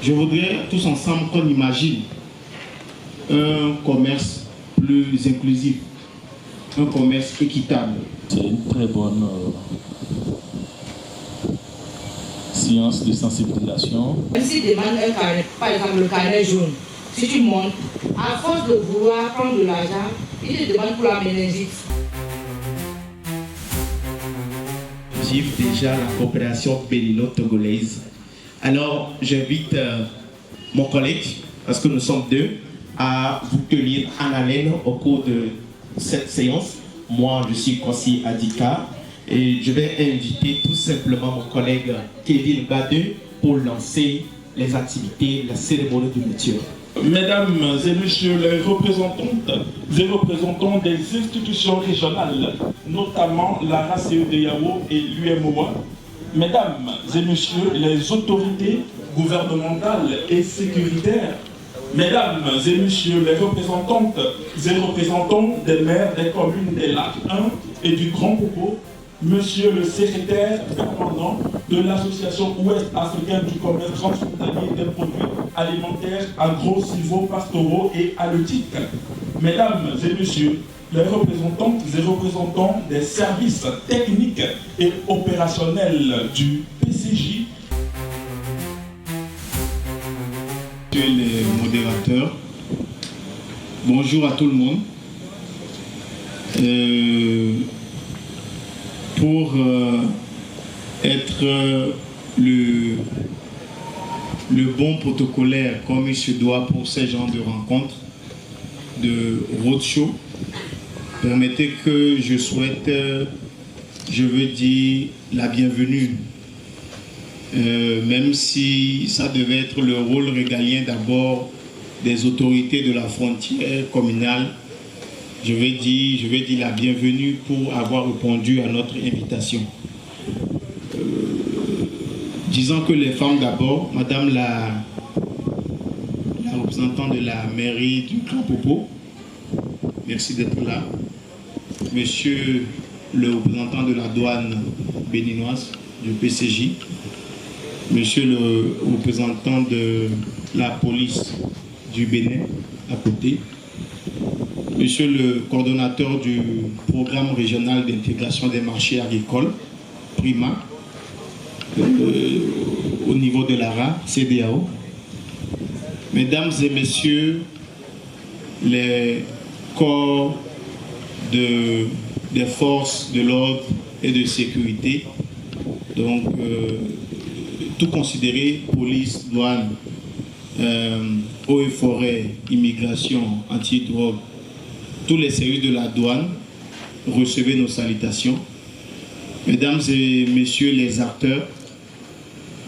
Je voudrais tous ensemble qu'on imagine un commerce plus inclusif, un commerce équitable. C'est une très bonne séance de sensibilisation. Même si tu demandes un carnet, par exemple le carnet jaune, si tu montes, à force de vouloir prendre de l'argent, il te demande pour la méningite. Vive déjà la coopération bénino-togolaise. Alors, j'invite mon collègue, parce que nous sommes deux, à vous tenir en haleine au cours de cette séance. Moi, je suis Kossi Adika et je vais inviter tout simplement mon collègue Kevin Bade pour lancer les activités, la cérémonie d'ouverture. Mesdames et messieurs les représentantes et représentants des institutions régionales, notamment la RACEDEAO et l'UMOA, mesdames et messieurs les autorités gouvernementales et sécuritaires, mesdames et messieurs les représentantes et représentants des maires des communes des Lacs 1 et du Grand Popo, monsieur le secrétaire permanent de l'association ouest-africaine du commerce transfrontalier des produits alimentaires, agro-silvo-pastoraux et halieutiques, mesdames et messieurs les représentantes et représentants des services techniques et opérationnels du PCJ, Monsieur les modérateurs, bonjour à tout le monde. Pour être le bon protocolaire comme il se doit pour ces genres de rencontres, de roadshow, permettez que je souhaite, je veux dire, la bienvenue. Même si ça devait être le rôle régalien d'abord des autorités de la frontière communale, je vais dire la bienvenue pour avoir répondu à notre invitation. Disons que les femmes d'abord, madame la représentante de la mairie du Grand Popo, merci d'être là. Monsieur le représentant de la douane béninoise du PCJ, monsieur le représentant de la police du Bénin à côté, monsieur le coordonnateur du programme régional d'intégration des marchés agricoles, PRIMA, au niveau de l'ARA, CEDEAO, mesdames et messieurs les corps des forces de l'ordre et de sécurité, donc tout considéré, police, douane, eaux et forêts, immigration, anti-drogue, tous les services de la douane, recevez nos salutations. Mesdames et messieurs les acteurs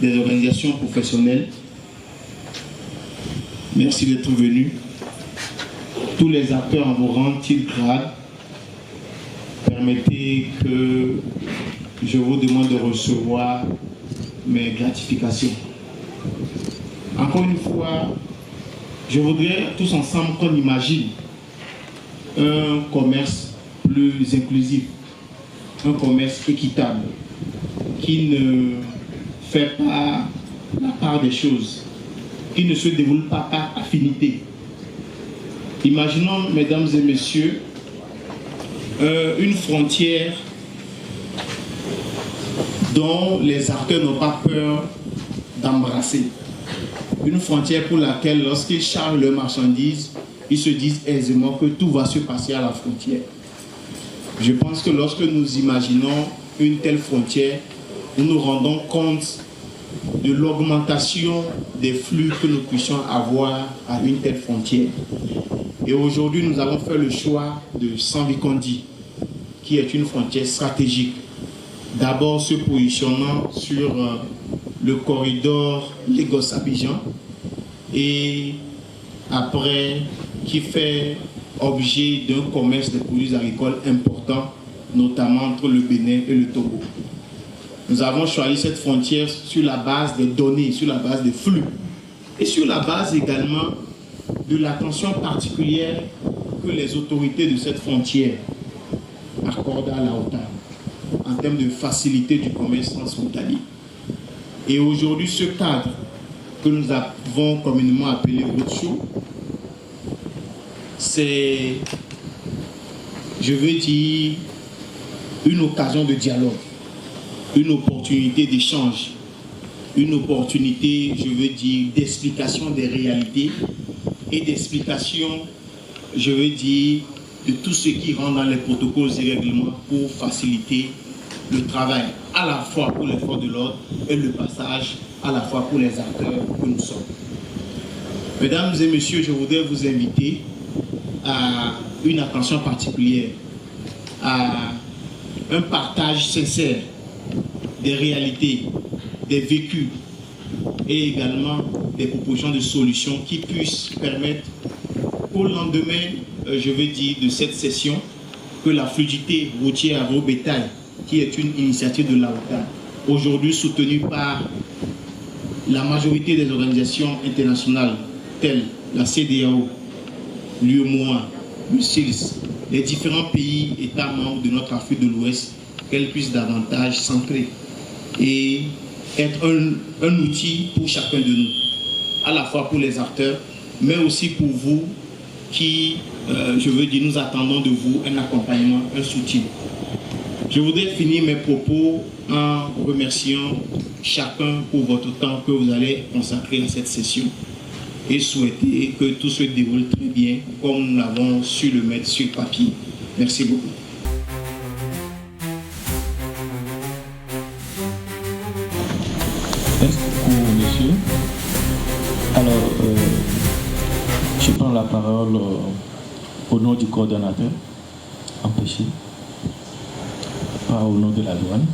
des organisations professionnelles, merci d'être venus. Tous les acteurs en vos rangs, titres, grades, permettez que je vous demande de recevoir mes gratifications. Encore une fois, je voudrais tous ensemble qu'on imagine un commerce plus inclusif, un commerce équitable, qui ne fait pas la part des choses, qui ne se développe pas par affinité. Imaginons, mesdames et messieurs, une frontière dont les acteurs n'ont pas peur d'embrasser. Une frontière pour laquelle, lorsqu'ils chargent leurs marchandises, ils se disent aisément que tout va se passer à la frontière. Je pense que lorsque nous imaginons une telle frontière, nous nous rendons compte de l'augmentation des flux que nous puissions avoir à une telle frontière. Et aujourd'hui, nous avons fait le choix de Samvikondi, qui est une frontière stratégique. D'abord se positionnant sur le corridor Lagos-Abidjan et après qui fait objet d'un commerce de produits agricoles important, notamment entre le Bénin et le Togo. Nous avons choisi cette frontière sur la base des données, sur la base des flux et sur la base également de l'attention particulière que les autorités de cette frontière accordent à la OTAN en termes de facilité du commerce transfrontalier. Et aujourd'hui, ce cadre que nous avons communément appelé roadshow. C'est, je veux dire, une occasion de dialogue, une opportunité d'échange, une opportunité, je veux dire, d'explication des réalités et d'explication, je veux dire, de tout ce qui rentre dans les protocoles et règlements pour faciliter le travail, à la fois pour les forces de l'ordre et le passage à la fois pour les acteurs que nous sommes. Mesdames et messieurs, je voudrais vous inviter à une attention particulière, à un partage sincère des réalités, des vécus et également des propositions de solutions qui puissent permettre au lendemain, je veux dire, de cette session, que la fluidité routière agro-bétail, qui est une initiative de l'AOTA, aujourd'hui soutenue par la majorité des organisations internationales telles la CEDEAO, l'UEMOA, le CILS, les différents pays, États membres de notre Afrique de l'Ouest, qu'elles puissent davantage s'ancrer et être un outil pour chacun de nous, à la fois pour les acteurs, mais aussi pour vous qui, je veux dire, nous attendons de vous un accompagnement, un soutien. Je voudrais finir mes propos en remerciant chacun pour votre temps que vous allez consacrer à cette session et souhaiter que tout se déroule très bien comme nous l'avons su le mettre sur papier. Merci beaucoup. Merci beaucoup, monsieur. Alors, je prends la parole au nom du coordonnateur empêché, pas au nom de la douane.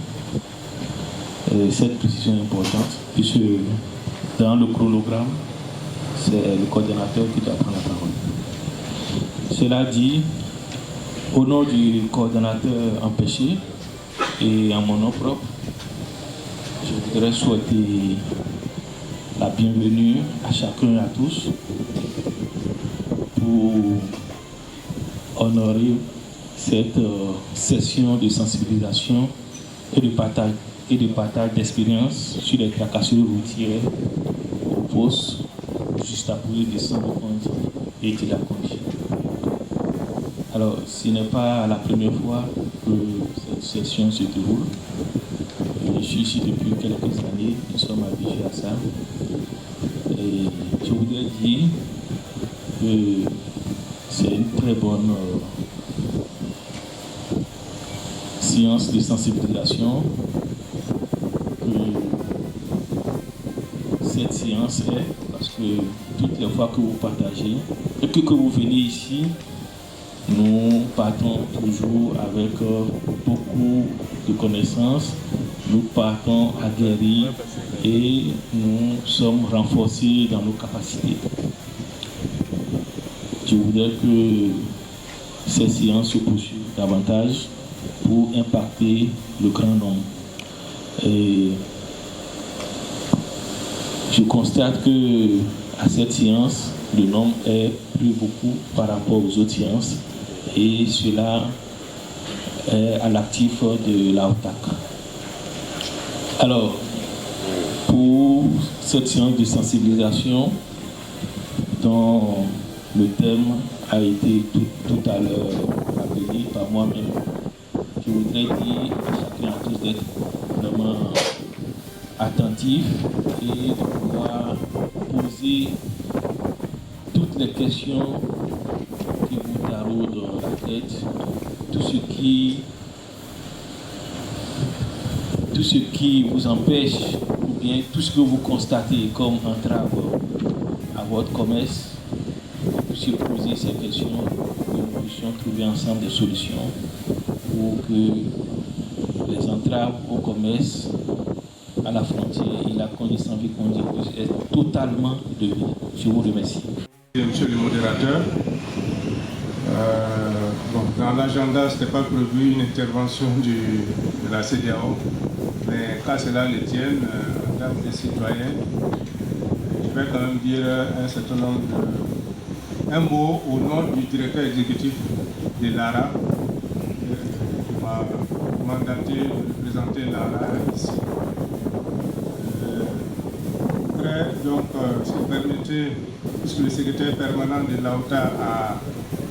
Cette précision est importante, puisque dans le chronogramme, c'est le coordonnateur qui doit prendre la parole. Cela dit, au nom du coordonnateur empêché et en mon nom propre, je voudrais souhaiter la bienvenue à chacun et à tous pour honorer cette session de sensibilisation et de partage d'expérience sur les tracasseries routières au poste juste après de Saint-Compte et de la Conchi. Alors, ce n'est pas la première fois que cette session se déroule. Je suis ici depuis quelques années, nous sommes habitués à ça. Et je voudrais dire que c'est une très bonne séance de sensibilisation. Cette séance est parce que toutes les fois que vous partagez et que vous venez ici, nous partons toujours avec beaucoup de connaissances, nous partons aguerris et nous sommes renforcés dans nos capacités. Je voudrais que ces séances se poursuivent davantage pour impacter le grand nombre. Et je constate que à cette séance, le nombre est plus beaucoup par rapport aux autres séances et cela est à l'actif de la OTAC. Alors, pour cette séance de sensibilisation, dont le thème a été tout à l'heure appelé par moi-même, je voudrais dire à chacun et à tous d'être vraiment attentif et de pouvoir poser toutes les questions qui vous taraudent dans la tête, tout ce qui vous empêche ou bien tout ce que vous constatez comme entrave à votre commerce, vous puissiez poser ces questions, que nous puissions trouver ensemble des solutions pour que les entraves au commerce, à la frontière et la condition vie qu'on dit puisse être totalement levée. Je vous remercie. Monsieur le modérateur, dans l'agenda, ce n'était pas prévu une intervention de la CEDEAO, mais quand cela le tienne, en termes de citoyens, je vais quand même dire un certain nombre un mot au nom du directeur exécutif de l'ARA, qui m'a mandaté de présenter l'ARA ici. Très Donc, si vous permettez, puisque le secrétaire permanent de l'AOTA a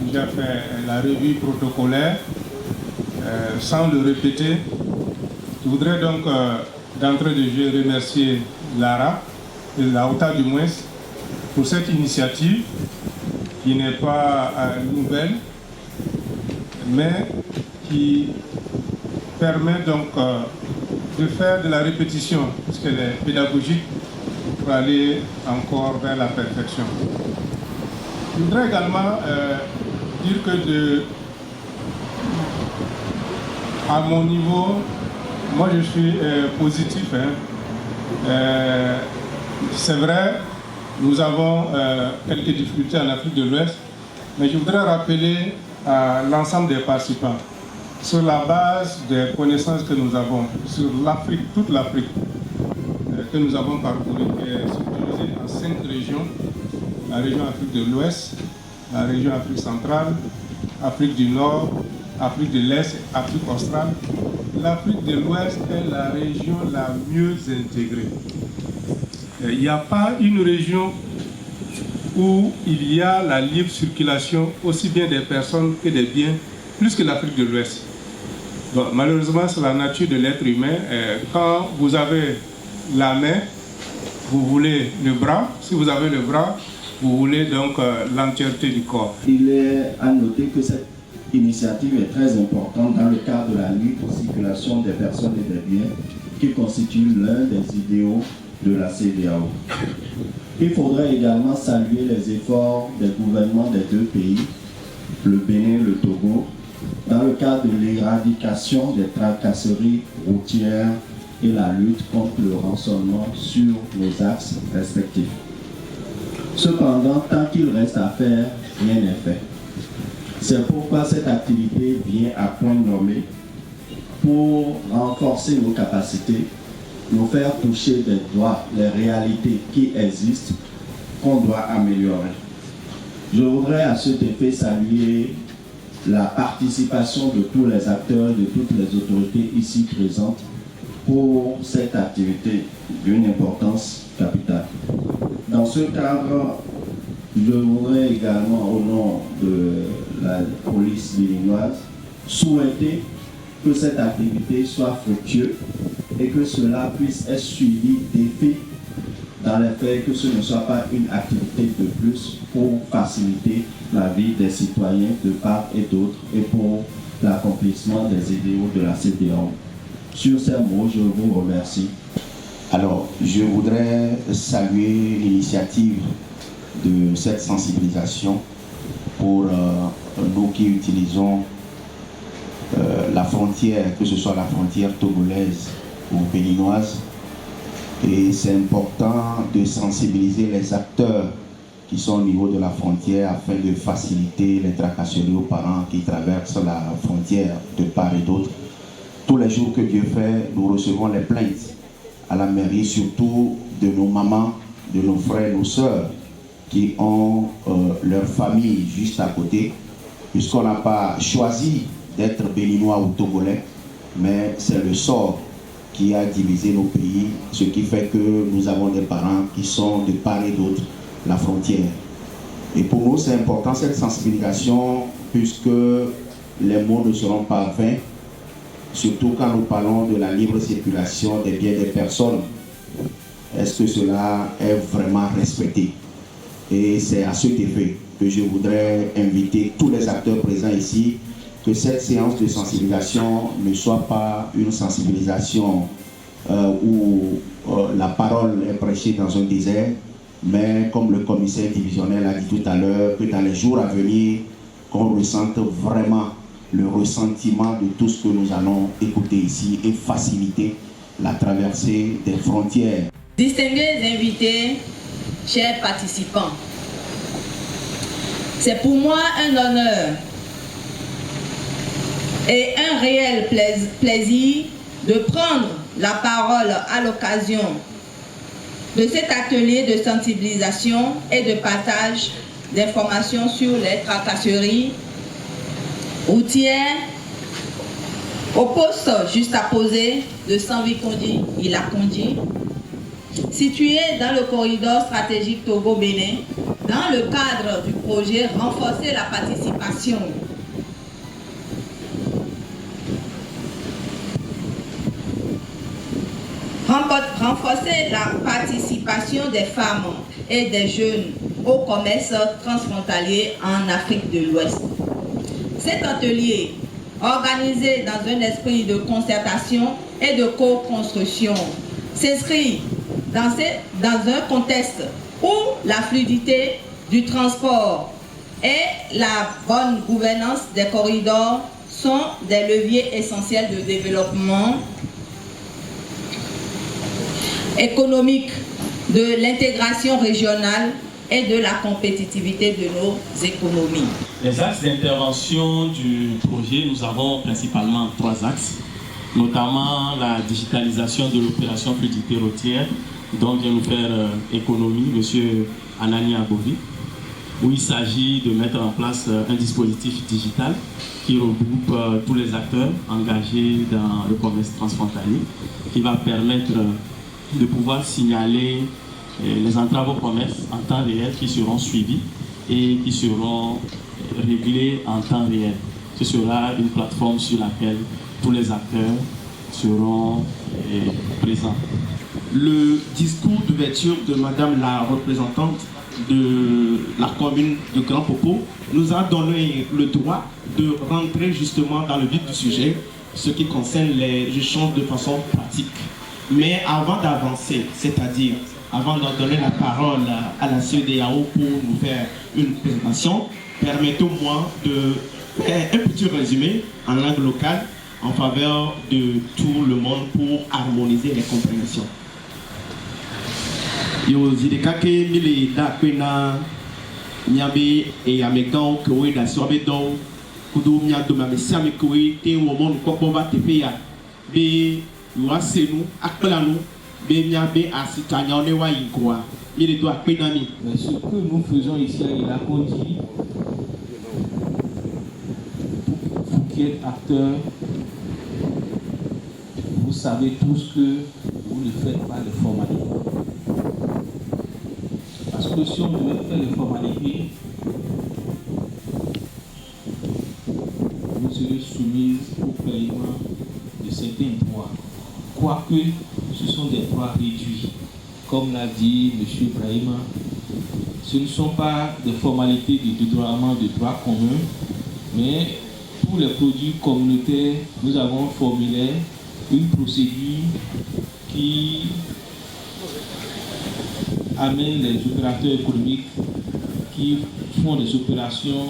déjà fait la revue protocolaire, sans le répéter, je voudrais donc d'entrée de jeu remercier Lara, et l'AOTA du moins, pour cette initiative qui n'est pas nouvelle, mais qui permet donc de faire de la répétition, puisqu'elle est pédagogique, pour aller encore vers la perfection. Je voudrais également dire que à mon niveau, moi je suis positif. C'est vrai, nous avons quelques difficultés en Afrique de l'Ouest, mais je voudrais rappeler à l'ensemble des participants, sur la base des connaissances que nous avons sur l'Afrique, toute l'Afrique, que nous avons parcouru, qui est subdivisée en 5 régions: la région Afrique de l'Ouest, la région Afrique centrale, Afrique du Nord, Afrique de l'Est, Afrique australe. L'Afrique de l'Ouest est la région la mieux intégrée. Il n'y a pas une région où il y a la libre circulation aussi bien des personnes que des biens, plus que l'Afrique de l'Ouest. Donc, malheureusement, c'est la nature de l'être humain. Quand vous avez la main, vous voulez le bras. Si vous avez le bras, vous voulez donc l'entièreté du corps. Il est à noter que cette initiative est très importante dans le cadre de la libre circulation des personnes et des biens qui constitue l'un des idéaux de la CEDEAO. Il faudrait également saluer les efforts des gouvernements des deux pays, le Bénin et le Togo, dans le cadre de l'éradication des tracasseries routières et la lutte contre le rançonnement sur nos axes respectifs. Cependant, tant qu'il reste à faire, rien n'est fait. C'est pourquoi cette activité vient à point nommé pour renforcer nos capacités, nous faire toucher des doigts les réalités qui existent, qu'on doit améliorer. Je voudrais à cet effet saluer la participation de tous les acteurs, de toutes les autorités ici présentes pour cette activité d'une importance capitale. Dans ce cadre, je voudrais également, au nom de la police béninoise, souhaiter que cette activité soit fructueuse et que cela puisse être suivi d'effets dans les faits, que ce ne soit pas une activité de plus pour faciliter la vie des citoyens de part et d'autre et pour l'accomplissement des idéaux de la CEDEAO. Sur ces mots, je vous remercie. Alors, je voudrais saluer l'initiative de cette sensibilisation pour nous qui utilisons la frontière, que ce soit la frontière togolaise ou béninoise. Et c'est important de sensibiliser les acteurs qui sont au niveau de la frontière afin de faciliter les tracasseries aux parents qui traversent la frontière de part et d'autre. Tous les jours que Dieu fait, nous recevons les plaintes à la mairie, surtout de nos mamans, de nos frères, nos sœurs qui ont leur famille juste à côté, puisqu'on n'a pas choisi d'être béninois ou togolais, mais c'est le sort qui a divisé nos pays, ce qui fait que nous avons des parents qui sont de part et d'autre la frontière. Et pour nous, c'est important cette sensibilisation, puisque les mots ne seront pas vains, surtout quand nous parlons de la libre circulation des biens des personnes. Est-ce que cela est vraiment respecté? Et c'est à cet effet que je voudrais inviter tous les acteurs présents ici, que cette séance de sensibilisation ne soit pas une sensibilisation où la parole est prêchée dans un désert, mais comme le commissaire divisionnel a dit tout à l'heure, que dans les jours à venir, qu'on ressente vraiment le ressentiment de tout ce que nous allons écouter ici et faciliter la traversée des frontières. Distingués invités, chers participants, c'est pour moi un honneur et un réel plaisir de prendre la parole à l'occasion de cet atelier de sensibilisation et de partage d'informations sur les tracasseries routières au poste juste à poser de Sanvi Kondi, Ila Kondi, situé dans le corridor stratégique Togo-Bénin, dans le cadre du projet Renforcer la participation des femmes et des jeunes au commerce transfrontalier en Afrique de l'Ouest. Cet atelier, organisé dans un esprit de concertation et de co-construction, s'inscrit dans un contexte où la fluidité du transport et la bonne gouvernance des corridors sont des leviers essentiels de développement économique, de l'intégration régionale et de la compétitivité de nos économies. Les axes d'intervention du projet, nous avons principalement 3 axes, notamment la digitalisation de l'opération fluidité routière, dont vient nous faire économie M. Anani Abori, où il s'agit de mettre en place un dispositif digital qui regroupe tous les acteurs engagés dans le commerce transfrontalier, qui va permettre de pouvoir signaler les entraves au commerce en temps réel qui seront suivies et qui seront réglées en temps réel. Ce sera une plateforme sur laquelle tous les acteurs seront présents. Le discours d'ouverture de Madame la représentante de la commune de Grand Popo nous a donné le droit de rentrer justement dans le vif du sujet, ce qui concerne les échanges de façon pratique. Mais avant d'avancer, c'est-à-dire avant de donner la parole à la CEDEAO pour nous faire une présentation, permettez-moi de faire un petit résumé en langue locale en faveur de tout le monde pour harmoniser les compréhensions. Yo zidekake mile da kwena nyabe e amegao kowe da sobe do kudu mya do mamesi amekowe te wo mon kokbo ba tepe ya be yo asenu akplanu be mya be asitanya one wa yinkoa mile do akpena mi. Mais ce que nous faisons ici à Ilakondi, vous qui êtes acteurs, vous savez tous que vous ne faites pas de formalités. Parce que si on devait faire les formalités, vous serez soumise au paiement de certains droits. Quoique ce sont des droits réduits. Comme l'a dit M. Brahima, ce ne sont pas des formalités de dédouanement de droits communs, mais pour les produits communautaires, nous avons formulé une procédure qui amène les opérateurs économiques qui font des opérations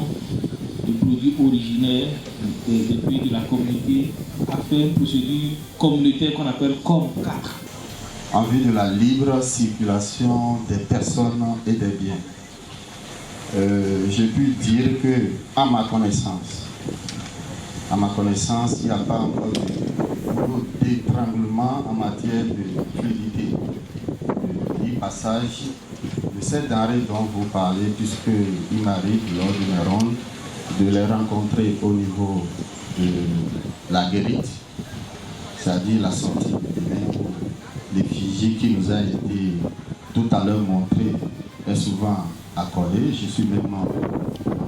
de produits originaires des pays de la communauté à faire une procédure communautaire qu'on appelle COM4. En vue de la libre circulation des personnes et des biens. J'ai pu dire que, à ma connaissance, il n'y a pas encore d'étranglement en matière de fluidité, de passage de cette denrée dont vous parlez, puisqu'il m'arrive lors de mes rondes de les rencontrer au niveau de la guérite, c'est-à-dire la sortie du Bénin, où l'effigie qui nous a été tout à l'heure montrée est souvent accolée. Je suis même en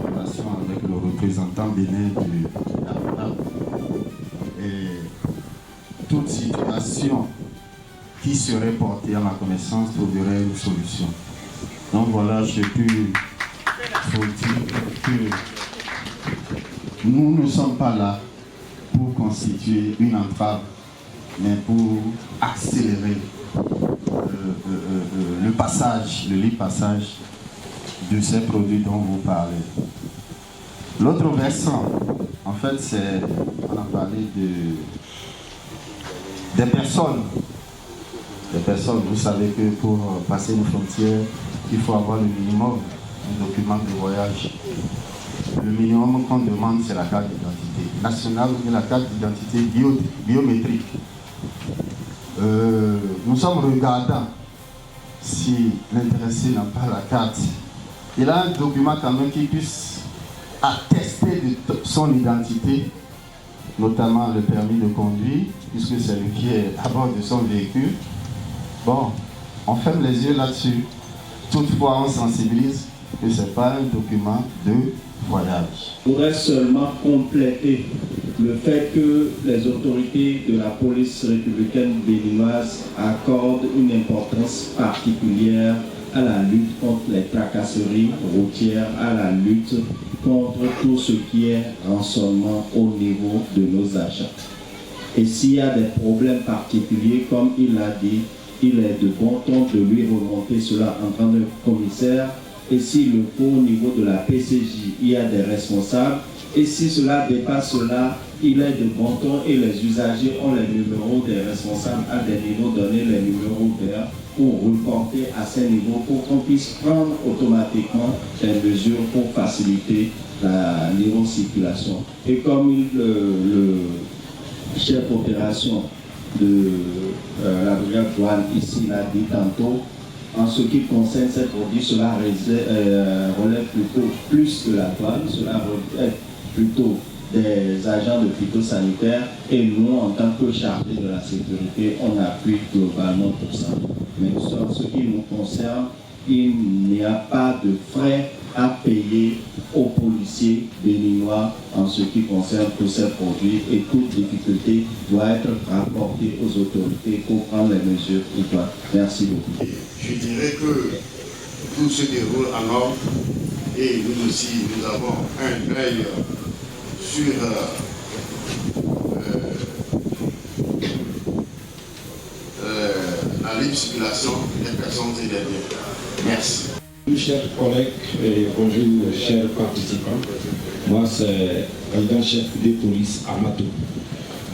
relation avec le représentant bénin du Canada. Et toute situation qui serait portée à ma connaissance trouverait une solution. Donc voilà, j'ai pu vous dire que nous ne sommes pas là pour constituer une entrave, mais pour accélérer le passage, le libre passage de ces produits dont vous parlez. L'autre versant, en fait, c'est, on a parlé des personnes. Des personnes, vous savez que pour passer une frontière, il faut avoir le minimum, un document de voyage. Le minimum qu'on demande, c'est la carte d'identité nationale ou la carte d'identité biométrique. Nous sommes regardants si l'intéressé n'a pas la carte. Il a un document quand même qui puisse attester de son identité, notamment le permis de conduire, puisque c'est lui qui est à bord de son véhicule. Bon, On ferme les yeux là-dessus. Toutefois, on sensibilise que ce n'est pas un document de voyage. Je voudrais seulement compléter le fait que les autorités de la police républicaine béninoise accordent une importance particulière à la lutte contre les tracasseries routières, à la lutte contre tout ce qui est rançonnement au niveau de nos agents. Et s'il y a des problèmes particuliers, comme il l'a dit, il est de bon ton de lui remonter cela en tant que commissaire. Et s'il le faut au niveau de la PCJ, il y a des responsables. Et si cela dépasse cela, il est de bon ton et les usagers ont les numéros des responsables à des niveaux donnés, les numéros verts, pour reporter à ces niveaux pour qu'on puisse prendre automatiquement des mesures pour faciliter la libre circulation. Et comme le chef opération de la brigade douane ici l'a dit tantôt, en ce qui concerne ces produits, cela relève plutôt plus de la douane, cela relève plutôt des agents de phytosanitaire et nous, en tant que chargés de la sécurité, on appuie globalement pour ça. Mais en ce qui nous concerne, il n'y a pas de frais à payer aux policiers béninois en ce qui concerne tous ces produits et toute difficulté doit être rapportée aux autorités pour prendre les mesures idoines. Merci beaucoup. Je dirais que tout se déroule en ordre et nous aussi, nous avons un œil sur la libre circulation des personnes et des biens. Merci. Chers collègues et bonjour chers participants. Moi c'est le chef de police Amato.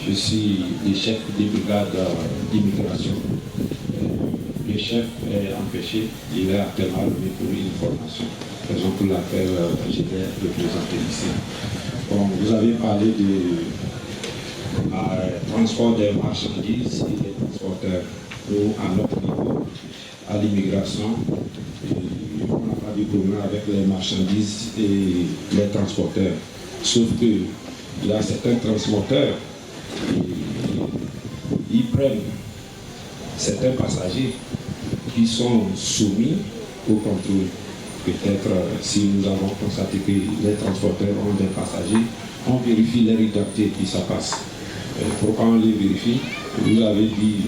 Je suis le chef des brigades d'immigration. Le chef est empêché, il est actuellement revenu pour une formation. Raison pour laquelle je vais le présenter ici. Bon, vous avez parlé du transport des marchandises et des transporteurs à notre niveau, à l'immigration. On n'a pas de problème avec les marchandises et les transporteurs. Sauf qu'il y a certains transporteurs qui prennent certains passagers qui sont soumis au contrôle. Peut-être si nous avons constaté que les transporteurs ont des passagers, on vérifie leur identité puis ça passe. Pourquoi on les vérifie? Vous avez dit,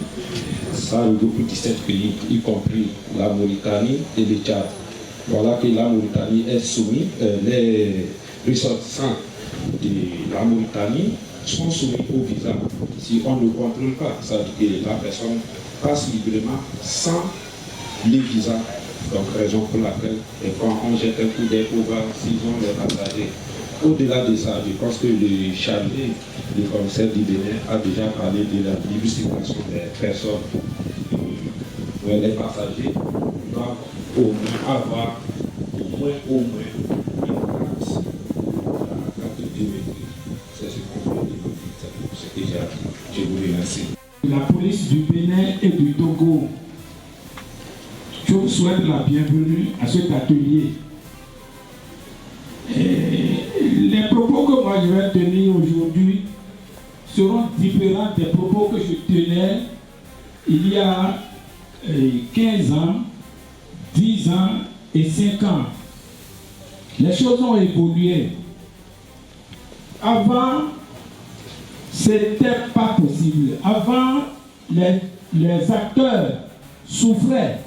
ça regroupe 17 pays, y compris la Mauritanie et le Tchad. Voilà que la Mauritanie est soumise, les ressortissants de la Mauritanie sont soumis au visa. Si on ne contrôle pas, ça veut dire que la personne passe librement sans le visa. Donc raison pour laquelle, quand on jette un coup d'œil pour voir s'ils ont les passagers. Au-delà de ça, je pense que le chargé, le commissaire du Bénin, a déjà parlé de la libre circulation des personnes. Les passagers doivent au moins avoir au moins une carte biométrique. C'est ce qu'on veut dire, c'est ce que je vous remercie. La police du Bénin et du Togo, je vous souhaite la bienvenue à cet atelier. Les propos que moi je vais tenir aujourd'hui seront différents des propos que je tenais il y a 15 ans, 10 ans et 5 ans. Les choses ont évolué. Avant, c'était pas possible. Avant, les acteurs souffraient.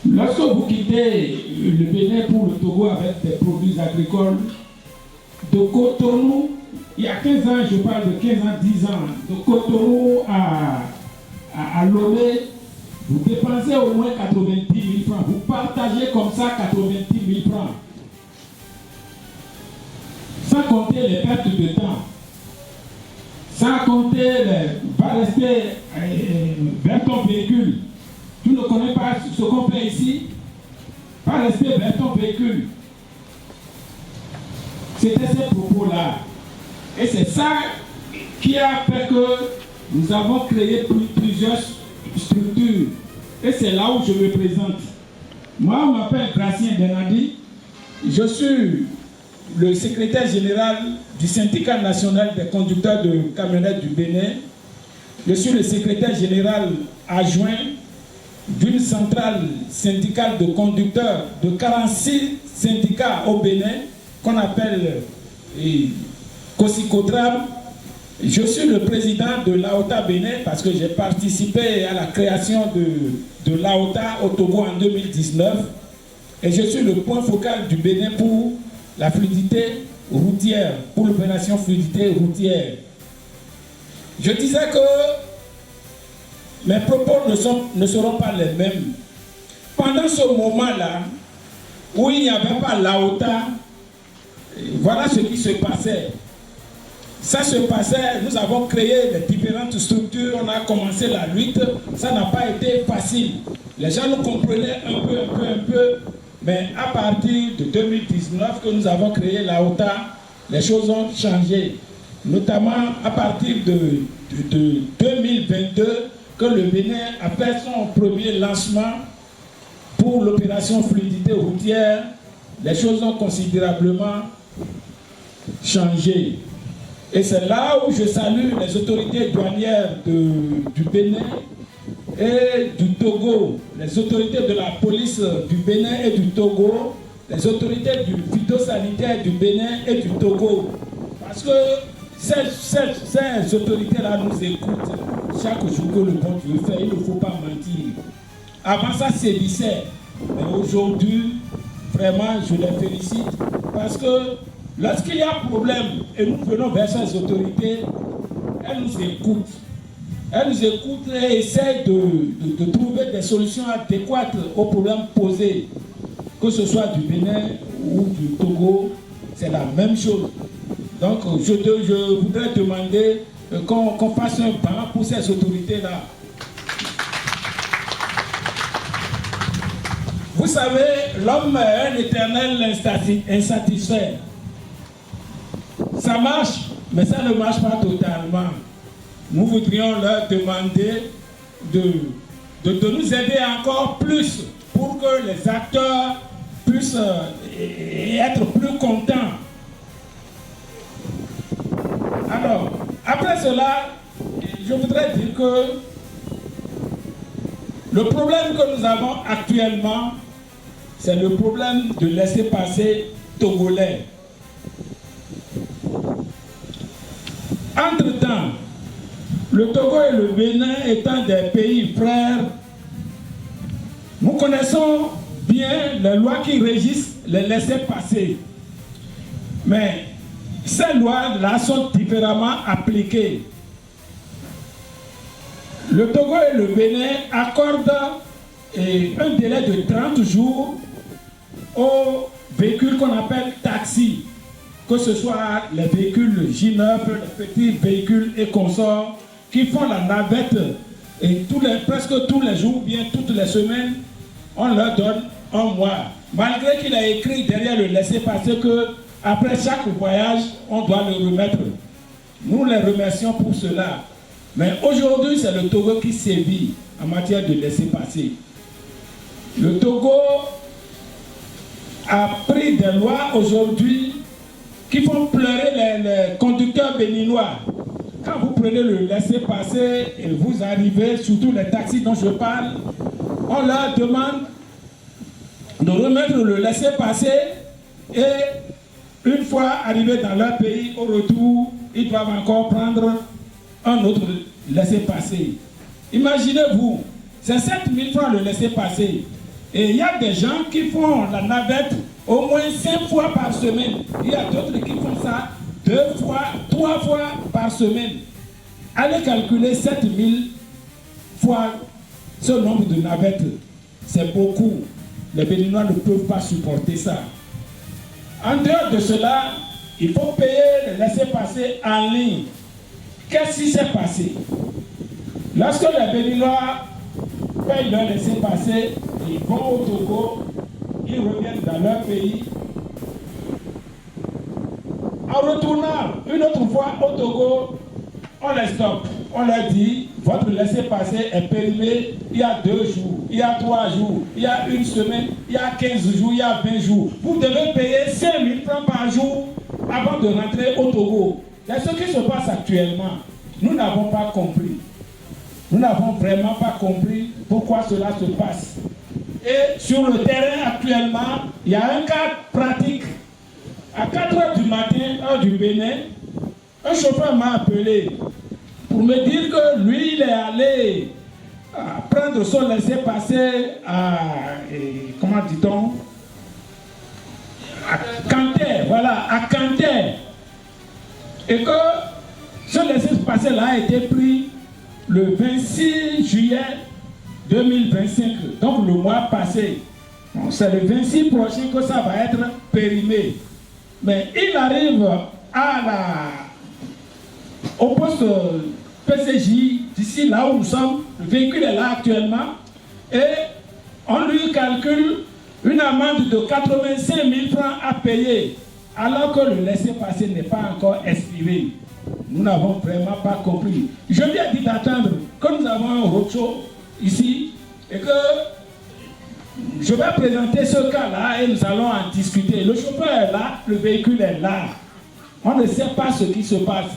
Lorsque vous quittez le Bénin pour le Togo avec des produits agricoles, de Cotonou, il y a 15 ans, je parle de 15 ans, 10 ans, de Cotonou à Lomé, vous dépensez au moins 90 000 francs. Vous partagez comme ça 90 000 francs. Sans compter les pertes de temps. Sans compter va rester vers ton véhicule. Tu ne connais pas ce qu'on fait ici? Pas rester vers ton véhicule. C'était ces propos-là. Et c'est ça qui a fait que nous avons créé plusieurs structures. Et c'est là où je me présente. Moi, on m'appelle Gracien Benadi. Je suis le secrétaire général du syndicat national des conducteurs de camionnettes du Bénin. Je suis le secrétaire général adjoint d'une centrale syndicale de conducteurs de 46 syndicats au Bénin, qu'on appelle Kosikotram. Je suis le président de l'AOTA Bénin parce que j'ai participé à la création de l'AOTA au Togo en 2019 et je suis le point focal du Bénin pour la fluidité routière, pour l'opération fluidité routière. Je disais que mes propos ne seront pas les mêmes. Pendant ce moment-là, où il n'y avait pas l'AOTA, voilà ce qui se passait. Ça se passait, nous avons créé les différentes structures, on a commencé la lutte, ça n'a pas été facile. Les gens nous comprenaient un peu, mais à partir de 2019 que nous avons créé l'AOTA, les choses ont changé. Notamment à partir de 2022, que le Bénin a fait son premier lancement pour l'opération fluidité routière, les choses ont considérablement changé. Et c'est là où je salue les autorités douanières du Bénin et du Togo, les autorités de la police du Bénin et du Togo, les autorités du phytosanitaire du Bénin et du Togo. Parce que ces autorités-là nous écoutent chaque jour que le bon Dieu fait, il ne faut pas mentir. Avant ça sévissait, mais aujourd'hui, vraiment, je les félicite parce que lorsqu'il y a un problème et nous venons vers ces autorités, elles nous écoutent. Elles nous écoutent et essaient de trouver des solutions adéquates aux problèmes posés. Que ce soit du Bénin ou du Togo, c'est la même chose. Donc je voudrais demander qu'on fasse un banc pour ces autorités-là. Vous savez, l'homme est un éternel insatisfait. Ça marche, mais ça ne marche pas totalement. Nous voudrions leur demander de nous aider encore plus pour que les acteurs puissent être plus contents. Alors, après cela, je voudrais dire que le problème que nous avons actuellement, c'est le problème de laisser-passer togolais. Entre-temps, le Togo et le Bénin étant des pays frères, nous connaissons bien les lois qui régissent les laissez-passer. Mais ces lois-là sont différemment appliquées. Le Togo et le Bénin accordent un délai de 30 jours aux véhicules qu'on appelle taxis, que ce soit les véhicules J9, les petits véhicules et consorts qui font la navette et presque tous les jours, bien toutes les semaines, on leur donne un mois. Malgré qu'il a écrit derrière le laissez-passer que après chaque voyage, on doit le remettre. Nous les remercions pour cela. Mais aujourd'hui, c'est le Togo qui sévit en matière de laissez-passer. Le Togo a pris des lois aujourd'hui qui font pleurer les conducteurs béninois. Quand vous prenez le laissez-passer et vous arrivez, surtout les taxis dont je parle, on leur demande de remettre le laissez-passer et une fois arrivés dans leur pays, au retour, ils doivent encore prendre un autre laissez-passer. Imaginez-vous, c'est 7 000 francs le laissez-passer. Et il y a des gens qui font la navette au moins 5 fois par semaine. Il y a d'autres qui font ça 2 fois, 3 fois par semaine. Allez calculer 7 000 fois ce nombre de navettes. C'est beaucoup. Les Béninois ne peuvent pas supporter ça. En dehors de cela, il faut payer le laissez-passer en ligne. Qu'est-ce qui s'est passé? Lorsque les Béninois payent leur laissez-passer, ils vont au Togo, ils reviennent dans leur pays. En retournant une autre fois au Togo, on les stoppe. On leur dit, votre laissez-passer est périmé il y a 2 jours, il y a 3 jours, il y a 1 semaine, il y a 15 jours, il y a 20 jours. Vous devez payer 5 000 francs par jour avant de rentrer au Togo. C'est ce qui se passe actuellement. Nous n'avons pas compris. Nous n'avons vraiment pas compris pourquoi cela se passe. Et sur le terrain actuellement, il y a un cas pratique. À 4 h du matin, heure du Bénin, un chauffeur m'a appelé pour me dire que lui, il est allé prendre son laissez-passer à, comment dit-on, à Canter, voilà, à Canter. Et que ce laissez-passer là a été pris le 26 juillet 2025, donc le mois passé. Bon, c'est le 26 prochain que ça va être périmé. Mais il arrive au poste PCJ, d'ici là où nous sommes, le véhicule est là actuellement, et on lui calcule une amende de 85 000 francs à payer, alors que le laissez-passer n'est pas encore expiré. Nous n'avons vraiment pas compris. Je lui ai dit d'attendre que nous avons un roadshow ici, et que je vais présenter ce cas-là et nous allons en discuter. Le chauffeur est là, le véhicule est là. On ne sait pas ce qui se passe.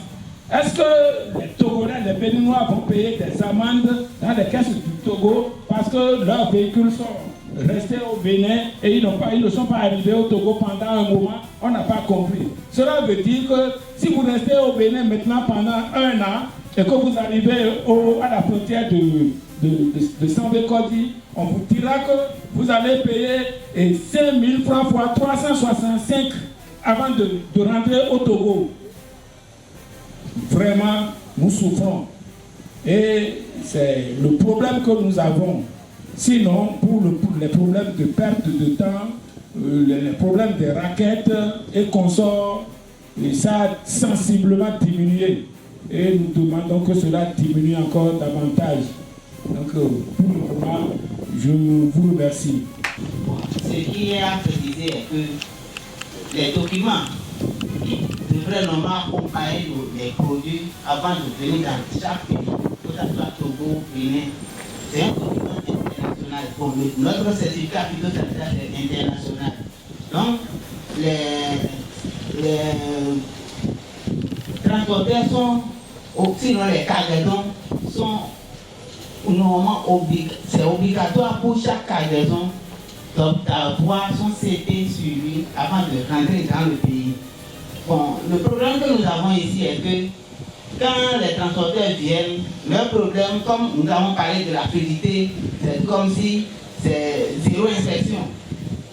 Est-ce que les Togolais, les Béninois vont payer des amendes dans les caisses du Togo parce que leurs véhicules sont restés au Bénin et ils ne sont pas arrivés au Togo pendant un moment? On n'a pas compris. Cela veut dire que si vous restez au Bénin maintenant pendant 1 an et que vous arrivez à la frontière de Sambé-Kodi, on vous dira que vous allez payer 5 000 francs fois 365 avant de rentrer au Togo. Vraiment, nous souffrons. Et c'est le problème que nous avons. Sinon, pour les problèmes de perte de temps, les problèmes des raquettes et consorts, et ça a sensiblement diminué. Et nous demandons que cela diminue encore davantage. Donc, pour le moment, je vous remercie. Ce qui est à préciser est que les documents qui devraient normalement accompagner les produits avant de venir dans chaque pays, que ce soit Togo, Bénin, c'est un document international. Bon, notre certificat phytosanitaire est international. Donc, les transporteurs sont, sinon les cargaisons sont normalement c'est obligatoire pour chaque cargaison d'avoir son CP suivi avant de rentrer dans le pays. Bon, le problème que nous avons ici est que quand les transporteurs viennent, leur problème, comme nous avons parlé de la fluidité, c'est comme si c'est zéro inspection.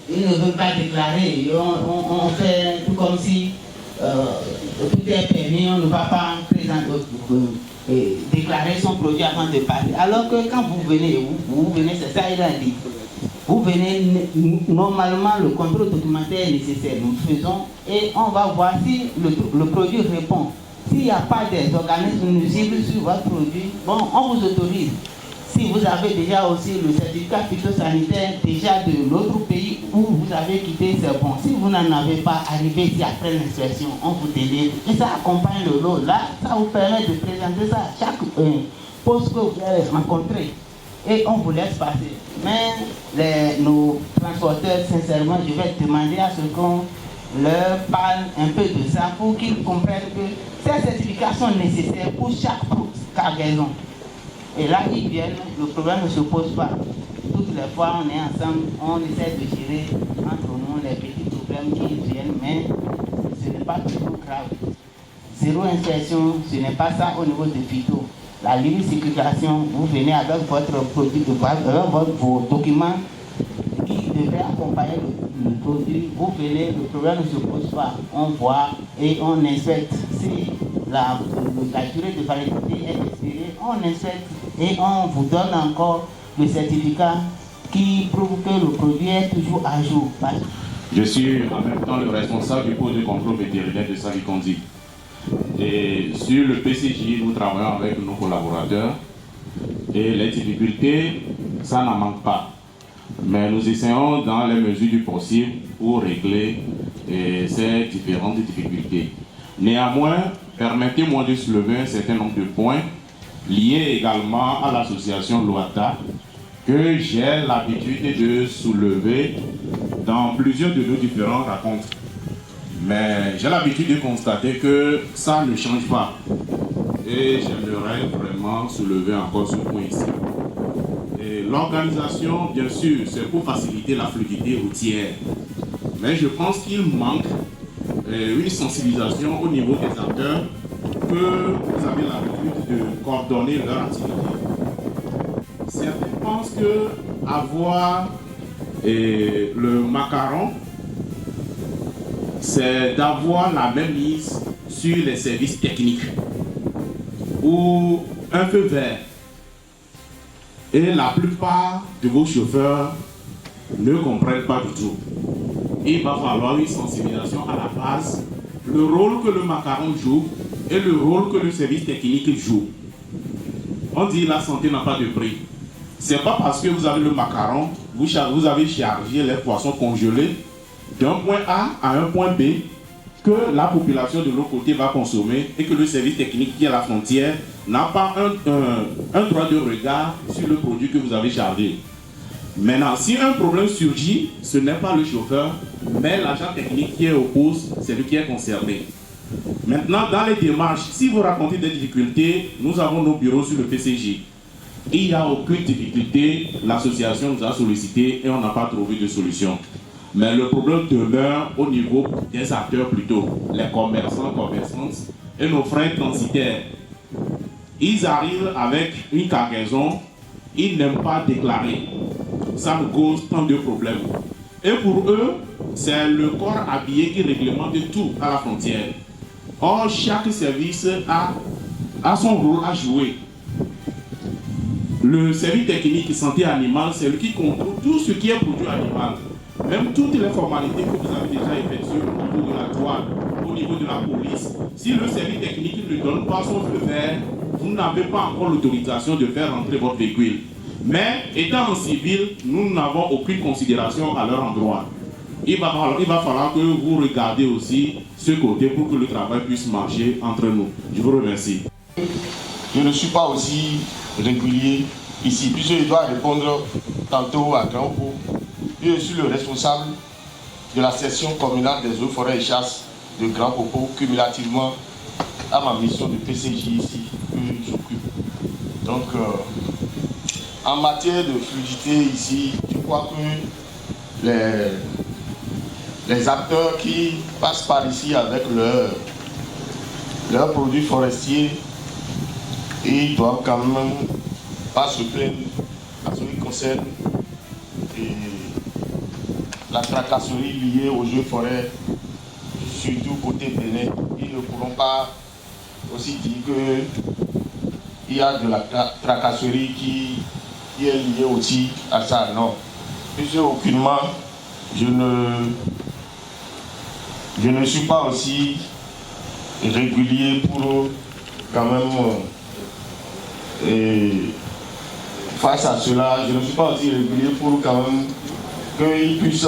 Ils ne veulent pas déclarer. On fait tout comme si tout est permis, on ne va pas déclarer son produit avant de partir. Alors que quand vous venez, c'est ça il a dit. Vous venez, normalement le contrôle documentaire est nécessaire, nous faisons et on va voir si le produit répond. S'il n'y a pas des organismes nuisibles sur votre produit, bon, on vous autorise. Si vous avez déjà aussi le certificat phytosanitaire déjà de l'autre pays où vous avez quitté, c'est bon. Si vous n'en avez pas, arrivé ici après l'inspection, on vous délivre. Et ça accompagne le lot. Là, ça vous permet de présenter ça à chaque poste que vous allez rencontrer. Et on vous laisse passer. Mais nos transporteurs, sincèrement, je vais demander à ce qu'on leur parle un peu de ça pour qu'ils comprennent que ces certificats sont nécessaires pour chaque cargaison. Et là, ils viennent, le problème ne se pose pas. Toutes les fois, on est ensemble, on essaie de gérer entre nous les petits problèmes qui viennent, mais ce n'est pas toujours grave. Zéro inspection, ce n'est pas ça au niveau de phyto. La libre circulation, vous venez avec votre produit, avec vos documents qui devraient accompagner le produit. Vous venez, le problème ne se pose pas. On voit et on inspecte. Si la durée de validité est expirée, on inspecte et on vous donne encore le certificat qui prouve que le produit est toujours à jour. Je suis en même temps le responsable du pôle de contrôle vétérinaire de Savikondi. Et sur le PCJ, nous travaillons avec nos collaborateurs et les difficultés, ça n'en manque pas. Mais nous essayons dans les mesures du possible pour régler ces différentes difficultés. Néanmoins, permettez-moi de soulever un certain nombre de points liés également à l'association Loata que j'ai l'habitude de soulever dans plusieurs de nos différentes rencontres. Mais j'ai l'habitude de constater que ça ne change pas. et j'aimerais vraiment soulever encore ce point ici. L'organisation, bien sûr, c'est pour faciliter la fluidité routière, mais je pense qu'il manque une sensibilisation au niveau des acteurs que vous avez l'habitude de coordonner leur activité. Certains pensent que avoir le macaron, c'est d'avoir la même mise sur les services techniques ou un feu vert. Et la plupart de vos chauffeurs ne comprennent pas du tout. Il va falloir une sensibilisation à la base, le rôle que le macaron joue et le rôle que le service technique joue. On dit la santé n'a pas de prix. C'est pas parce que vous avez le macaron, vous avez chargé les poissons congelés d'un point A à un point B que la population de l'autre côté va consommer et que le service technique qui est à la frontière n'a pas un droit de regard sur le produit que vous avez chargé. Maintenant, si un problème surgit, ce n'est pas le chauffeur, mais l'agent technique qui est au poste, c'est lui qui est concerné. Maintenant, dans les démarches, si vous racontez des difficultés, nous avons nos bureaux sur le PCJ. Il n'y a aucune difficulté, l'association nous a sollicité et on n'a pas trouvé de solution. Mais le problème demeure au niveau des acteurs plutôt, les commerçants, commerçantes et nos frères transitaires. Ils arrivent avec une cargaison, ils n'aiment pas déclarer. Ça nous cause tant de problèmes. Et pour eux, c'est le corps habillé qui réglemente tout à la frontière. Or, chaque service a son rôle à jouer. Le service technique santé animale, c'est lui qui contrôle tout ce qui est produit animal. Même toutes les formalités que vous avez déjà effectuées au niveau de la douane, au niveau de la police, si le service technique ne donne pas son feu vert, vous n'avez pas encore l'autorisation de faire rentrer votre véhicule. Mais étant en civil, nous n'avons aucune considération à leur endroit. Il va falloir que vous regardiez aussi ce côté pour que le travail puisse marcher entre nous. Je vous remercie. Je ne suis pas aussi régulier ici, puisque je dois répondre tantôt à Grand Pau. Je suis le responsable de la section communale des eaux, forêts et chasses de Grand Popo, cumulativement à ma mission de PCJ ici que j'occupe. Donc, en matière de fluidité ici, je crois que les acteurs qui passent par ici avec leurs produits forestiers, ils doivent quand même pas se plaindre à ce qui concerne la tracasserie liée aux jeux forêts, surtout côté Bénin. Ils ne pourront pas aussi dire qu'il y a de la tracasserie qui est liée aussi à ça. Non. Puisque aucunement, je ne suis pas aussi régulier pour quand même face à cela, je ne suis pas aussi régulier pour quand même qu'ils puissent